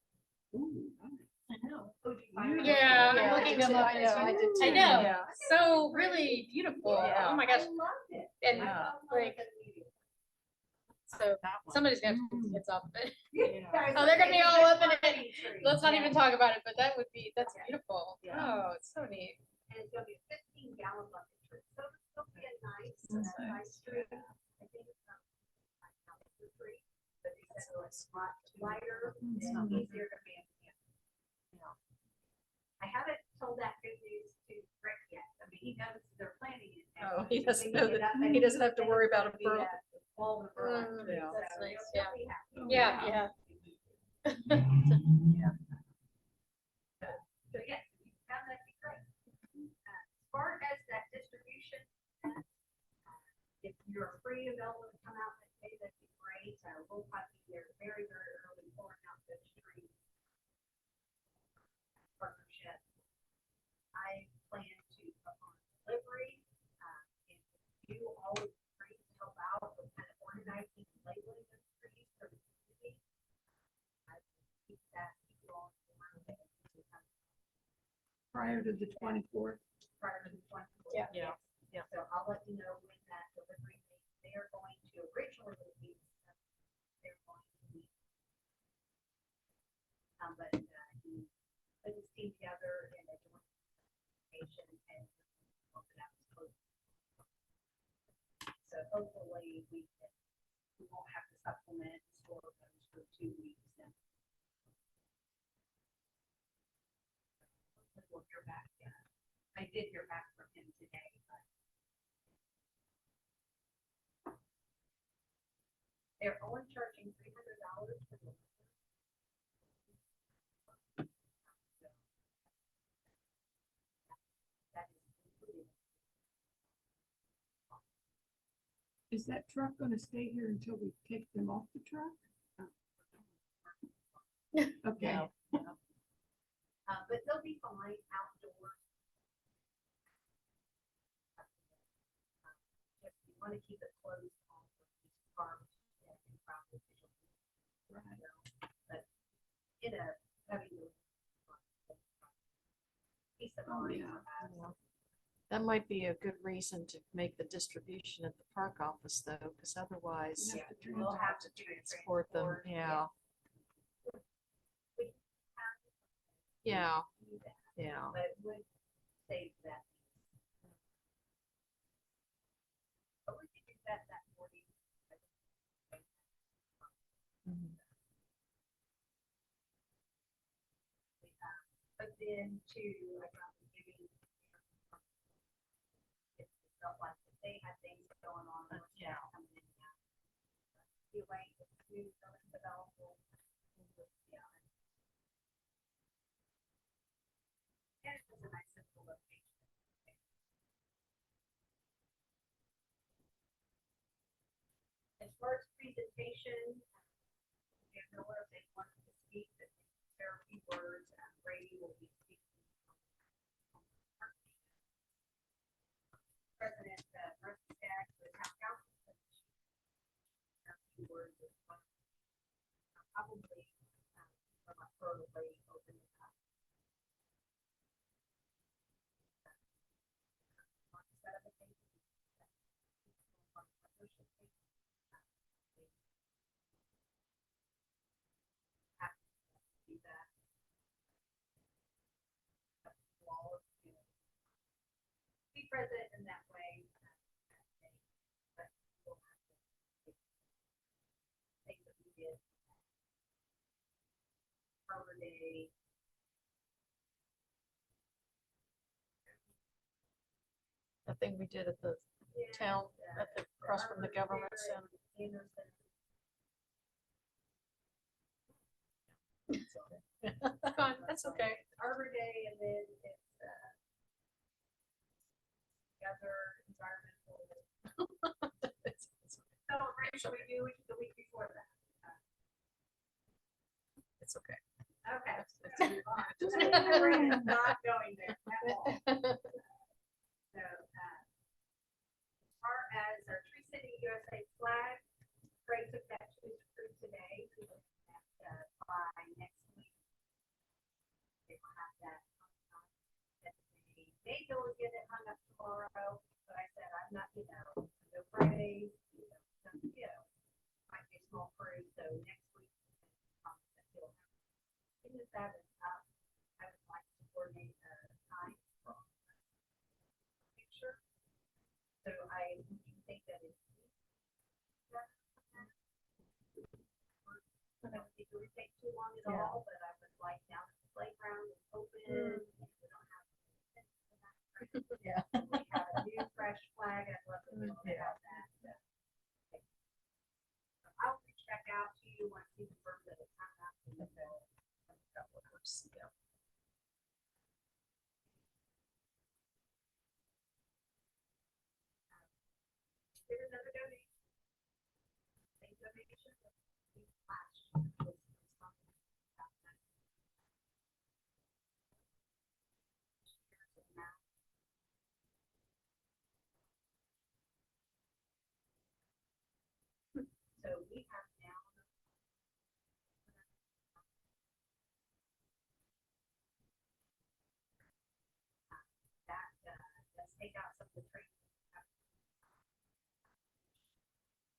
S3: Ooh, nice.
S1: I know.
S4: Oh, did you find it?
S2: Yeah, I'm
S1: Yeah, I
S2: looking
S1: did
S2: them
S1: too.
S2: up.
S1: I know, I did
S2: I
S1: too.
S2: know.
S1: Yeah.
S2: So really beautiful.
S1: Yeah.
S2: Oh my gosh.
S4: I loved it.
S2: And
S1: Yeah.
S4: I fell in love
S2: like,
S4: with it immediately.
S2: so
S1: That one.
S2: somebody's gonna have to put
S3: Mm.
S2: kids off.
S1: Yeah.
S2: Oh, they're gonna be all up in it.
S4: Tree.
S2: Let's not
S4: Yeah.
S2: even talk about it, but that's
S4: Yeah.
S2: beautiful.
S1: Yeah.
S2: Oh, it's so neat.
S4: And it's gonna be a 15-gallon bucket tree, so it's gonna be a nice,
S1: That's
S4: nice
S1: nice.
S4: tree. I think it's not, I know it's a tree, but they said it's a lot lighter and
S1: Mhm.
S4: easier to manage. Yeah. I haven't told that good news to Rick yet. I mean, he knows they're planning it. and
S1: Oh,
S4: he's
S1: he doesn't
S4: thinking
S1: know
S4: it
S1: that,
S4: up, and
S1: he doesn't have to
S4: and
S1: worry
S4: it's
S1: about a
S4: gonna be
S1: burl.
S4: a Walden burlap
S2: Mm,
S4: tree,
S2: that's
S4: so
S2: nice,
S4: he'll
S2: yeah.
S4: be happy.
S3: Oh,
S2: Yeah,
S3: wow.
S2: yeah.
S4: So yes, if you have that, be great. As far as that distribution, if you're free available to come out that day, that'd be great. We'll probably be there very, very early pouring out the tree partnership. I plan to come on delivery, and you always free to help out with kind of organizing and labeling the trees for the community. I will keep keep you all informed and
S3: Prior to the 24th.
S4: prior to the 24th.
S2: Yeah.
S1: Yeah. Yeah.
S4: So I'll let you know when that delivery date, they are going to originally be, they're going to be. But he put his team together in a joint presentation and open up his closed. So hopefully we won't have to supplement store those for 2 weeks then. Hopefully we'll hear back. I did hear back from him today, but they're only charging $300 for the. So that is included.
S3: Is that truck gonna stay here until we take them off the truck? Okay.
S1: Yeah.
S4: But they'll be fine outdoors. If you want to keep it closed on these cars, yeah, you probably should. Right. But in a heavy. Peace of
S3: Oh,
S4: mind.
S3: yeah.
S1: That might be a good reason to make the distribution at the park office though, because otherwise
S3: We
S4: Yeah,
S3: have to
S4: we'll
S3: transport.
S4: have to
S1: transport them, yeah, yeah,
S4: do that,
S1: yeah.
S4: but would save that. But we could do that morning.
S1: Mhm.
S4: But then too, I got to giving. It's felt like that they had things going on.
S1: Yeah.
S4: Coming in now. Feel like it's new, it's available. Yeah. And it was a nice simple location. first presentation, if no one they wanted to speak, that there are a few words, Brady will be speaking. President, Mercy Stagg, the town council. A few words as well. Probably, from a further way, open it up. Set up a thing. Do that. Wall, be present in that way. But we'll have to think that we did. Arbor Day.
S1: The thing we did at the town, at the, across from the government center.
S2: Fun.
S1: That's okay.
S4: Arbor Day, and then it's other environmental celebration we do the week before that.
S1: It's okay.
S4: Okay. Just remember, it's not going there at all. So, as far as our Tree City USA flag, Greg took that to his crew today. We will have that by next week. They will have that hung up. Maybe they'll get it hung up tomorrow, but I said, I'm not, no Fridays, some, might be a small crew, so next week. As soon as that is up, I would like to coordinate a time for picture. So I think that is. I don't think it would take too long at all, but I would like now that the playground is open, and we don't have.
S1: Yeah.
S4: We have a new fresh flag, I'd love to be able to have that. So I'll reach back out to you once you confirm that it's not happening.
S1: That works, yeah.
S4: There's another donation. Same donation that we last year was something about that. Here's the amount. So we have now. That let's take out some of the trade.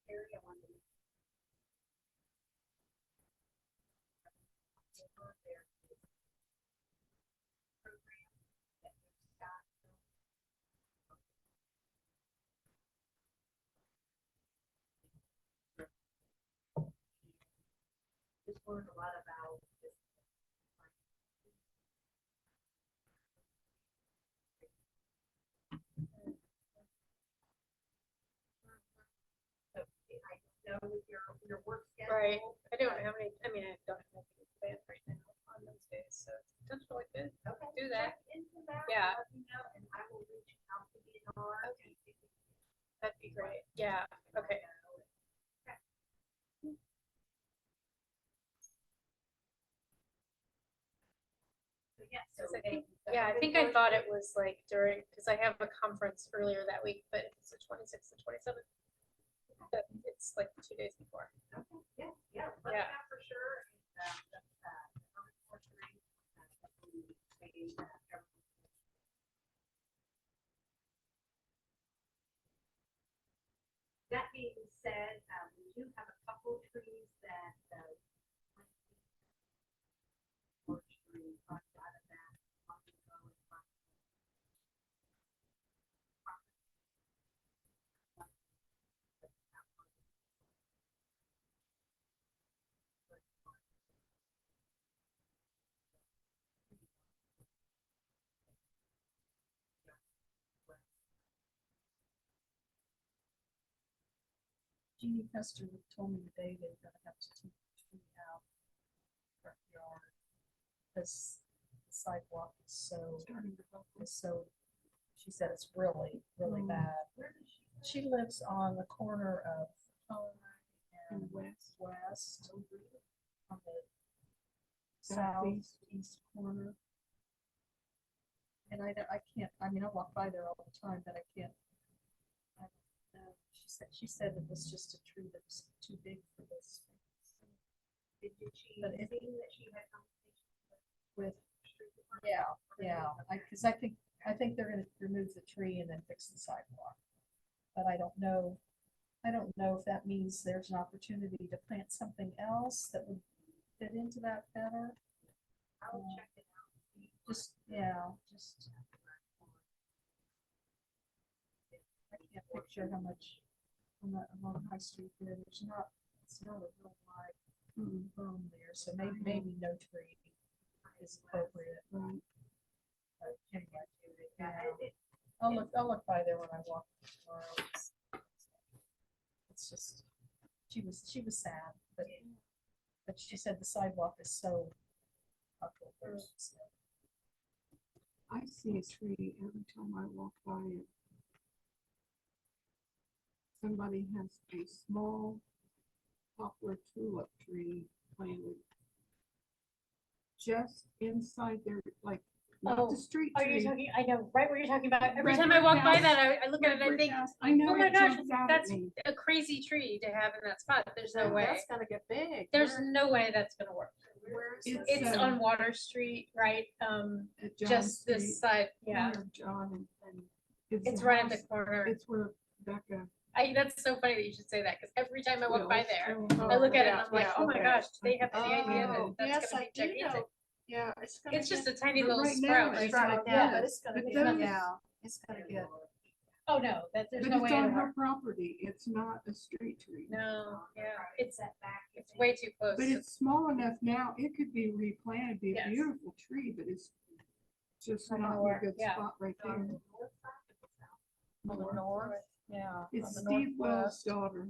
S4: Area one. There is program that we've got. Just learned a lot about this. So I know with your work schedule.
S2: Right. I don't have any, I mean, I don't have anything planned right now on those days, so it's potentially good.
S4: Okay.
S2: Do that.
S4: Check into that.
S2: Yeah.
S4: Let me know, and I will reach out to DNR.
S2: Okay. That'd be great. Yeah, okay.
S4: So, yeah, so
S2: 'Cause I think I thought it was like during, because I have a conference earlier that week, but it's the 26th and 27th. But it's like 2 days before.
S4: Okay, yeah, let me
S2: Yeah.
S4: know for sure. Forestry, that being said, we do have a couple trees that forestry brought out of that long ago.
S1: Jeannie Custer told me today they're gonna have to take the tree out front yard because the sidewalk is so, she said it's really, really bad.
S4: Where does she?
S1: She lives on the corner of
S3: and west,
S1: west, on the
S3: southeast,
S1: southeast corner. And I can't, I mean, I walk by there all the time, but I can't. I don't know. She said it was just a tree that was too big for this.
S4: Did she
S1: But
S4: see
S1: it-
S4: that she had conversations
S1: With,
S4: street department?
S1: yeah, because I think they're gonna remove the tree and then fix the sidewalk. But I don't know if that means there's an opportunity to plant something else that would fit into that better.
S4: I'll check it out.
S1: Just, yeah, just. I can't picture how much along High Street there, it's not a real wide berm there, so maybe no tree is appropriate.
S3: right?
S1: But anyway,
S4: Yeah,
S1: yeah. I'll look by there when I walk tomorrow. It's just, she was sad, but she said the sidewalk is so uphill there, so.
S3: I see a tree every time I walk by it. Somebody has a small poplar tulip tree planted just inside their, like, not
S2: Oh,
S3: the street
S2: Are you
S3: tree.
S2: talking, I know, right what you're talking about. Every
S3: Red
S2: time I
S3: brick
S2: walk by
S3: house.
S2: that, I look at it and I
S3: Red
S2: think,
S3: brick house. I know
S2: oh my
S3: it
S2: gosh,
S3: jumps out at
S2: that's
S3: me.
S2: a crazy tree to have in that spot. There's no way.
S1: That's gonna get big.
S2: There's no way that's gonna work.
S1: Where is
S3: It's,
S1: it?
S2: It's
S3: um,
S2: on Water Street, right?
S3: At John
S2: Just
S3: Street,
S2: this side, yeah.
S3: corner of John and
S2: It's
S3: the
S2: right at the
S3: house-
S2: corner.
S3: It's where Becca.
S2: That's so funny that you should say that, because every time I walk by
S3: Wills-
S2: there,
S3: oh,
S2: I look at it
S1: yeah,
S2: and I'm like,
S1: yeah,
S2: oh my
S1: okay.
S2: gosh, do they have the
S3: Oh,
S2: idea that that's
S1: yes,
S2: gonna
S1: I
S2: be
S1: do
S2: gigantic.
S1: know. Yeah, it's gonna
S2: It's just
S1: get,
S2: a tiny
S3: But
S2: little
S3: right now
S2: sprout
S3: it's
S2: right
S1: right,
S2: now.
S1: yeah, but it's gonna
S3: But
S1: get,
S3: those-
S1: yeah, it's gonna get.
S2: Oh, no, there's
S3: But
S2: no
S3: it's
S2: way
S3: on
S2: it'll
S3: her
S2: work.
S3: property. It's not a street tree.
S2: No, yeah, it's
S4: Setback.
S2: it's way too close.
S3: But it's small enough now, it could be replanted, be a
S2: Yes.
S3: beautiful tree, but it's just
S2: Not
S3: not
S2: gonna
S3: in a
S2: work,
S3: good
S2: yeah.
S3: spot right there.
S1: On the north, yeah. on
S3: It's
S1: the
S3: Steve Wells'
S1: northwest.
S3: daughter.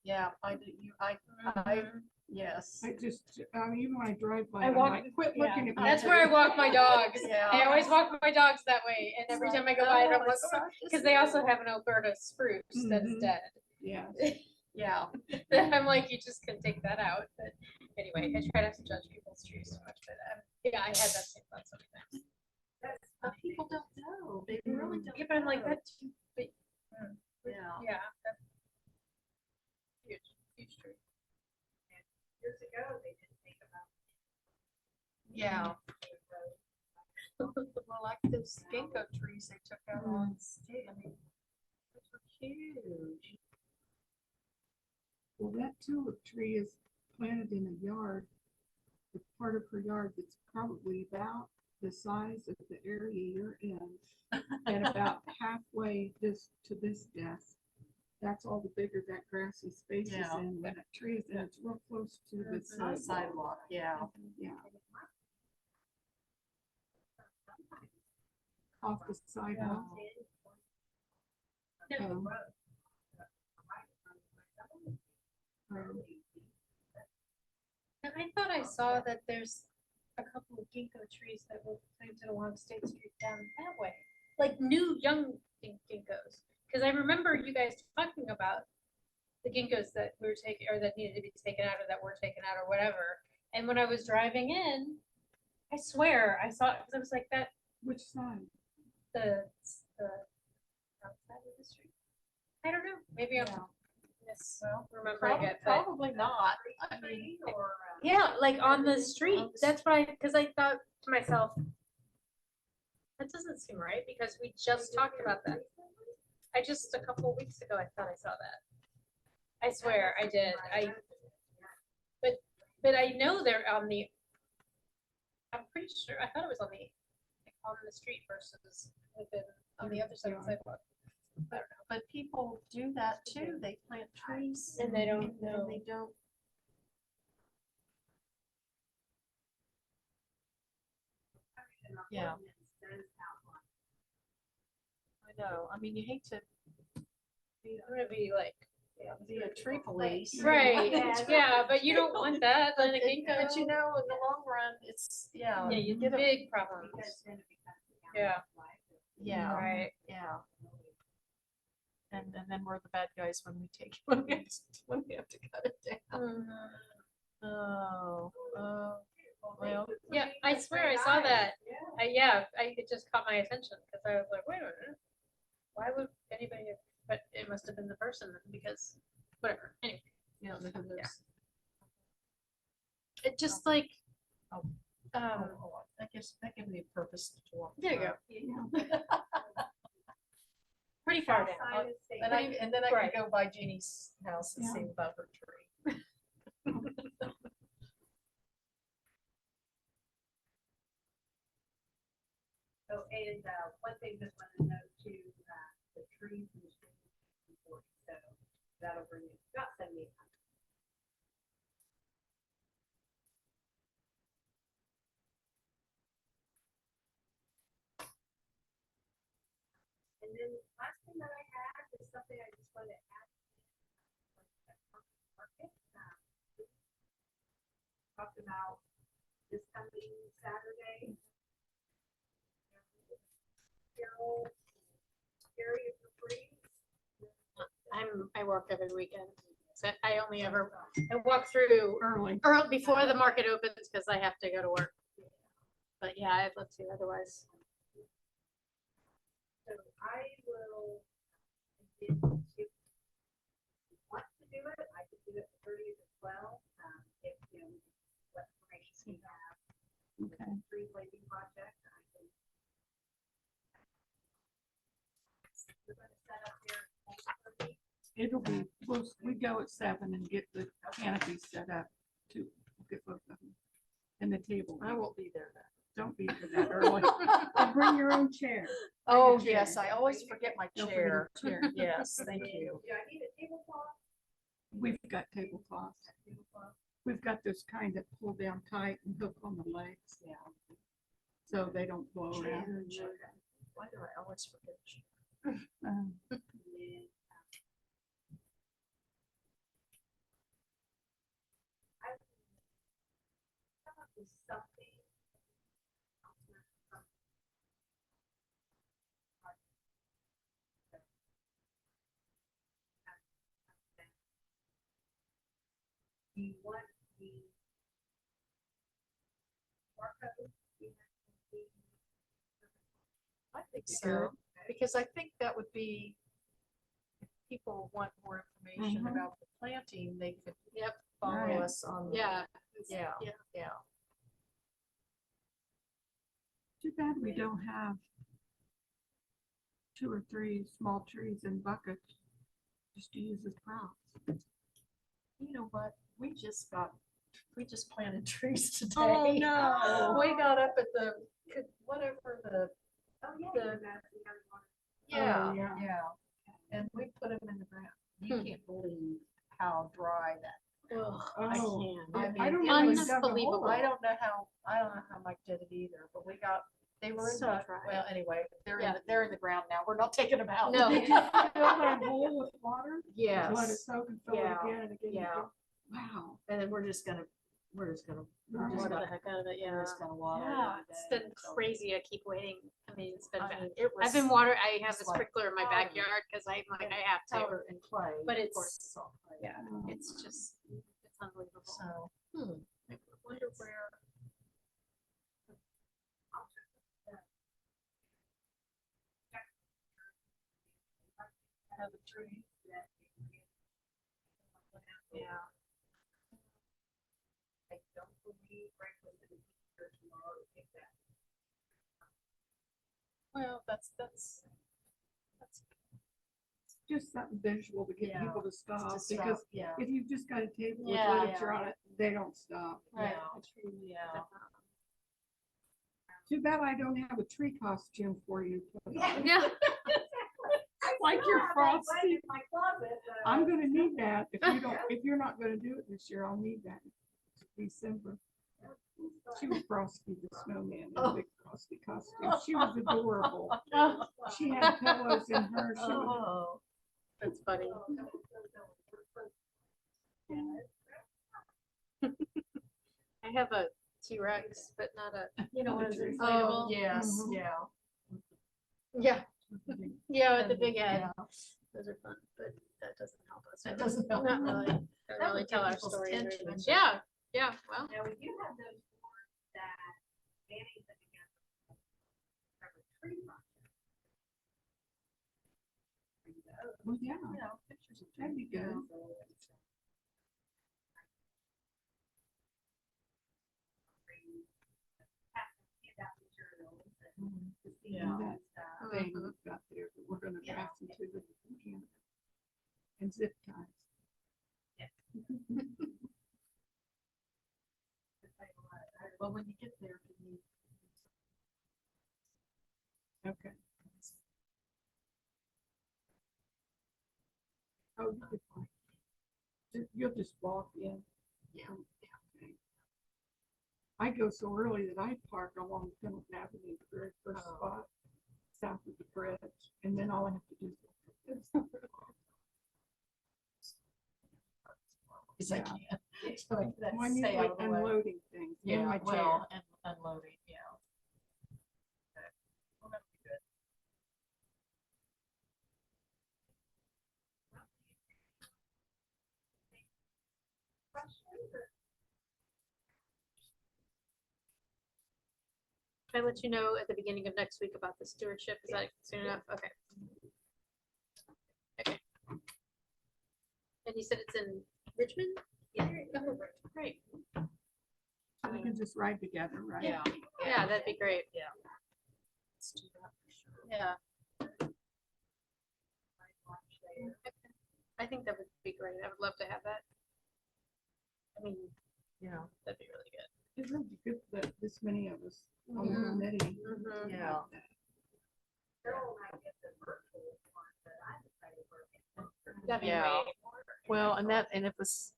S1: Yeah, I,
S2: Mhm.
S1: yes.
S3: I mean, even when I drive by,
S2: I
S3: I'm
S2: walk-
S3: like, quit
S2: yeah.
S3: looking at me.
S2: That's where I walk my dogs.
S1: Yeah.
S2: I always walk my dogs that way, and every time I go by, it, I'm like,
S1: it's such a
S2: because they also have an Alberta spruce that is
S3: Mhm.
S2: dead.
S3: Yeah,
S1: Yeah,
S2: I'm like, you just can take that out. But anyway, I try not to judge people's trees too much, but yeah, I had that same thought sometimes.
S1: but people don't know, they really don't.
S2: Yeah, but I'm like,
S1: know.
S2: that's too big.
S1: Yeah.
S2: Yeah, that's huge, huge tree.
S4: Years ago, they didn't think about.
S1: Yeah. Well, like those ginkgo trees they took out on state, I mean, those were huge.
S3: well, that tulip tree is planted in a yard, the part of her yard that's probably about the size of the area you're in, and about halfway to this desk. That's all the bigger that grassy space is
S1: Yeah.
S3: in, when that tree is, and it's real close to the
S1: The sidewalk, yeah.
S3: Yeah. Off the sidewalk. Um,
S2: And I thought I saw that there's a couple of ginkgo trees that were planted along State Street down that way, like new young ginkgos. Because I remember you guys talking about the ginkgos that we were taking, or that needed to be taken out, or that were taken out, or whatever. And when I was driving in, I swear I saw it, because I was like, that
S3: Which side?
S2: the outside of the street. I don't know. Maybe I'm misremembering it, but
S1: Probably not. I mean,
S4: Or,
S2: yeah, like on the
S1: On
S2: street.
S1: the
S2: That's why, because I thought to myself, that doesn't seem right, because we just talked about that. I just, a couple of weeks ago, I thought I saw that. I swear I did. But I know they're on the, I'm pretty sure, I thought it was on the street versus within, on the other side of the sidewalk.
S1: but people do that too, they plant trees.
S2: And they don't know.
S1: And they don't. Yeah. I know, I mean, you hate to
S2: I'm gonna be like,
S1: be a tree police.
S2: right,
S4: Yeah.
S2: yeah, but you don't want that,
S1: But
S2: then it can
S1: but you
S2: go.
S1: know, in the long run, it's, yeah.
S2: Yeah, you
S1: get
S2: get
S1: a,
S2: big problems.
S4: Because then it becomes.
S2: Yeah.
S1: yeah,
S2: Right.
S1: yeah. and then we're the bad guys when we take, when we have to cut it down. Oh, well,
S2: Yeah, I swear I saw that. It just caught my attention because I was like, wait a minute. Why would anybody have, but it must have been the person because, whatever, anyway.
S1: yeah, there's,
S2: It just like,
S1: Oh.
S2: um,
S1: I guess that gives me a purpose to walk.
S2: there you go,
S3: Yeah.
S2: pretty far down.
S4: Outside is safe.
S1: And then I
S2: Right.
S1: can go by Jeannie's house and
S3: Yeah.
S1: see about her tree.
S4: Oh, and, one thing just wanted to note too, the trees and the trees is important, so that'll bring it about 7,800. And then last thing that I had is something I just wanted to add. Market, talked about this coming Saturday. Carol, area for free.
S2: I work every weekend, so I only ever, I walk through
S3: Early.
S2: before the market opens because I have to go to work. But yeah, I'd love to otherwise.
S4: So I will, if you want to do it, I could do it for 30 as well. If you know what information you have,
S3: Okay.
S4: tree planting project, I can. We're gonna set up here.
S3: It'll be, we go at 7 and get the canopy set up too. Get both of them. And the table.
S1: I won't be there then.
S3: Don't be for that early. But bring your own chair.
S1: Oh,
S3: chair.
S1: yes, I always forget my
S3: Don't forget
S1: chair.
S3: a chair.
S1: Yes, thank you.
S4: Do I need a tablecloth?
S3: We've got tablecloths.
S4: Tablecloth?
S3: We've got those kind that pull down tight and hook on the legs.
S1: Yeah.
S3: So they don't blow around.
S1: Why do I always forget? chair?
S3: Um,
S4: And then, I come up with something. Do you want the barcode?
S1: I think so, because I think that would be, if people want more information
S3: Mhm.
S1: about the planting, they could
S2: Yep.
S1: follow
S3: Right.
S1: us on.
S2: Yeah.
S1: Yeah,
S2: Yeah.
S1: yeah.
S3: Too bad we don't have 2 or 3 small trees in buckets just to use as props.
S1: You know what? We just planted trees today.
S2: Oh, no.
S1: We got up at the, whatever the,
S4: Oh, yeah.
S1: The-
S4: Madison County Water.
S1: yeah,
S3: yeah.
S1: yeah. And we put them in the ground. You
S2: Hmm.
S1: can't believe how dry that.
S2: Ugh,
S3: Oh,
S2: I can't.
S3: I don't
S1: it
S3: know.
S1: was-
S3: if you dug a hole.
S2: Unbelievable.
S1: I don't know how Mike did it either, but they were in
S2: So
S1: the,
S2: dry.
S1: well, anyway,
S2: Yeah.
S1: they're in the ground now. We're not taking them out.
S2: No.
S3: Did you fill that hole with water? Let it
S1: Yes.
S3: soak and fill it
S1: Yeah,
S3: again and again. and
S1: yeah.
S3: again? Wow.
S1: And then we're just gonna
S3: Water
S2: Water the heck out of it,
S1: we're
S2: yeah.
S1: just gonna water. it
S2: Yeah,
S1: every
S2: it's
S1: day
S2: been
S1: until-
S2: crazy. I keep waiting. I mean, it's been
S1: I
S2: bad.
S1: mean, it was
S2: I've been I have a
S1: it's like
S2: sprinkler in my
S1: powder.
S2: backyard because I'm like, I have to.
S1: powder and clay.
S2: But
S1: of course,
S2: it's-
S1: it's all clay.
S2: Yeah,
S3: Oh,
S2: it's
S3: wow.
S2: just, it's unbelievable.
S1: So, I wonder where. Have a tree. Yeah.
S4: I don't believe Franklin's gonna be here tomorrow to take that.
S1: Well, that's
S3: Just something visual to get
S1: Yeah,
S3: people to stop,
S1: to stop,
S3: because
S1: yeah.
S3: if you've just got a table with
S2: Yeah.
S3: literature on it, they don't stop.
S2: Right.
S1: Yeah.
S3: Too bad I don't have a tree costume for you.
S2: Yeah.
S3: Like
S4: I
S3: your
S4: still have that
S3: Frosty.
S4: right in my closet,
S3: I'm gonna need that. If you're not gonna do it this year, I'll need that. December. She was Frosty the snowman in a big Frosty costume. She was adorable. She had pillows in her. She was,
S1: Oh,
S2: That's funny. I have a T-Rex, but not a, you know, one of those
S3: Oh,
S2: inflatable.
S1: yes,
S3: Mhm.
S1: yeah.
S2: Yeah, yeah, with the big head.
S1: Yeah.
S2: Those are fun, but that doesn't help us.
S1: That
S2: really.
S1: doesn't help.
S2: Not really. Doesn't
S1: That
S2: really
S1: would
S2: tell
S1: get
S2: our
S1: people's
S2: story. very
S1: attention.
S2: much. Yeah, yeah, well,
S4: Now, we do have those boards that Danny put together. For the tree project.
S3: Well, yeah,
S1: You know, pictures of
S3: that'd be
S1: trees, you
S3: good.
S1: know.
S4: Have to hand out materials and
S1: Mhm.
S4: to see
S1: Yeah.
S4: all
S3: That
S4: that stuff.
S3: thing
S2: Mhm.
S3: we've got there that we're gonna
S4: Yeah.
S3: fasten to the can and zip ties.
S1: Well, when you get there, you need.
S3: Okay. Oh, you could find. You'll just walk in.
S1: Yeah.
S3: Okay. I go so early that I park along Plymouth Avenue, the very first
S1: Oh.
S3: spot, south of the bridge, and then all I have to do is.
S1: Because I
S3: Yeah.
S1: can't. So I can
S3: When
S1: stay
S3: you're
S1: out of the way.
S3: unloading things in
S1: Yeah,
S3: my
S1: well,
S3: chair.
S1: and unloading, yeah. Okay. Well, that'd be good.
S4: Questions or
S2: can I let you know at the beginning of next week about the stewardship? Is that soon enough? Okay. Okay. And you said it's in Richmond?
S4: Yeah.
S2: Oh, great.
S3: So we can just ride together, right?
S1: Yeah.
S2: Yeah, that'd be great.
S1: Let's do that for sure.
S2: Yeah,
S4: watch there?
S2: I think that would be great. I would love to have that. I mean,
S1: Yeah,
S2: that'd be really good.
S3: It would be good that this many of us on the
S2: Mhm.
S3: committee.
S2: Mhm.
S1: Yeah.
S3: have that.
S4: Carol and I get the virtual one, but I decided we're.
S2: That'd be
S1: Yeah.
S2: great.
S1: well, and it was,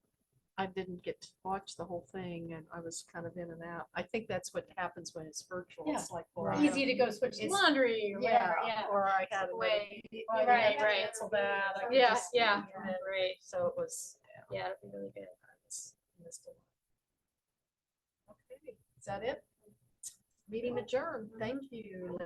S1: I didn't get to watch the whole thing and I was kind of in and out. I think that's what happens when it's virtual. It's like, well, I
S2: Easy to go switch the
S1: It's-
S2: laundry or whatever.
S1: Yeah,
S2: Yeah.
S1: or I had
S2: Away.
S1: well, I
S2: Right,
S1: had to
S2: right.
S1: cancel that. I could
S2: Yeah,
S1: just-
S2: yeah.
S1: and then-
S2: Right.
S1: So it was,
S2: Yeah, that'd be really good.
S1: I missed a lot. Okay, is that it? Meeting adjourned. Thank you.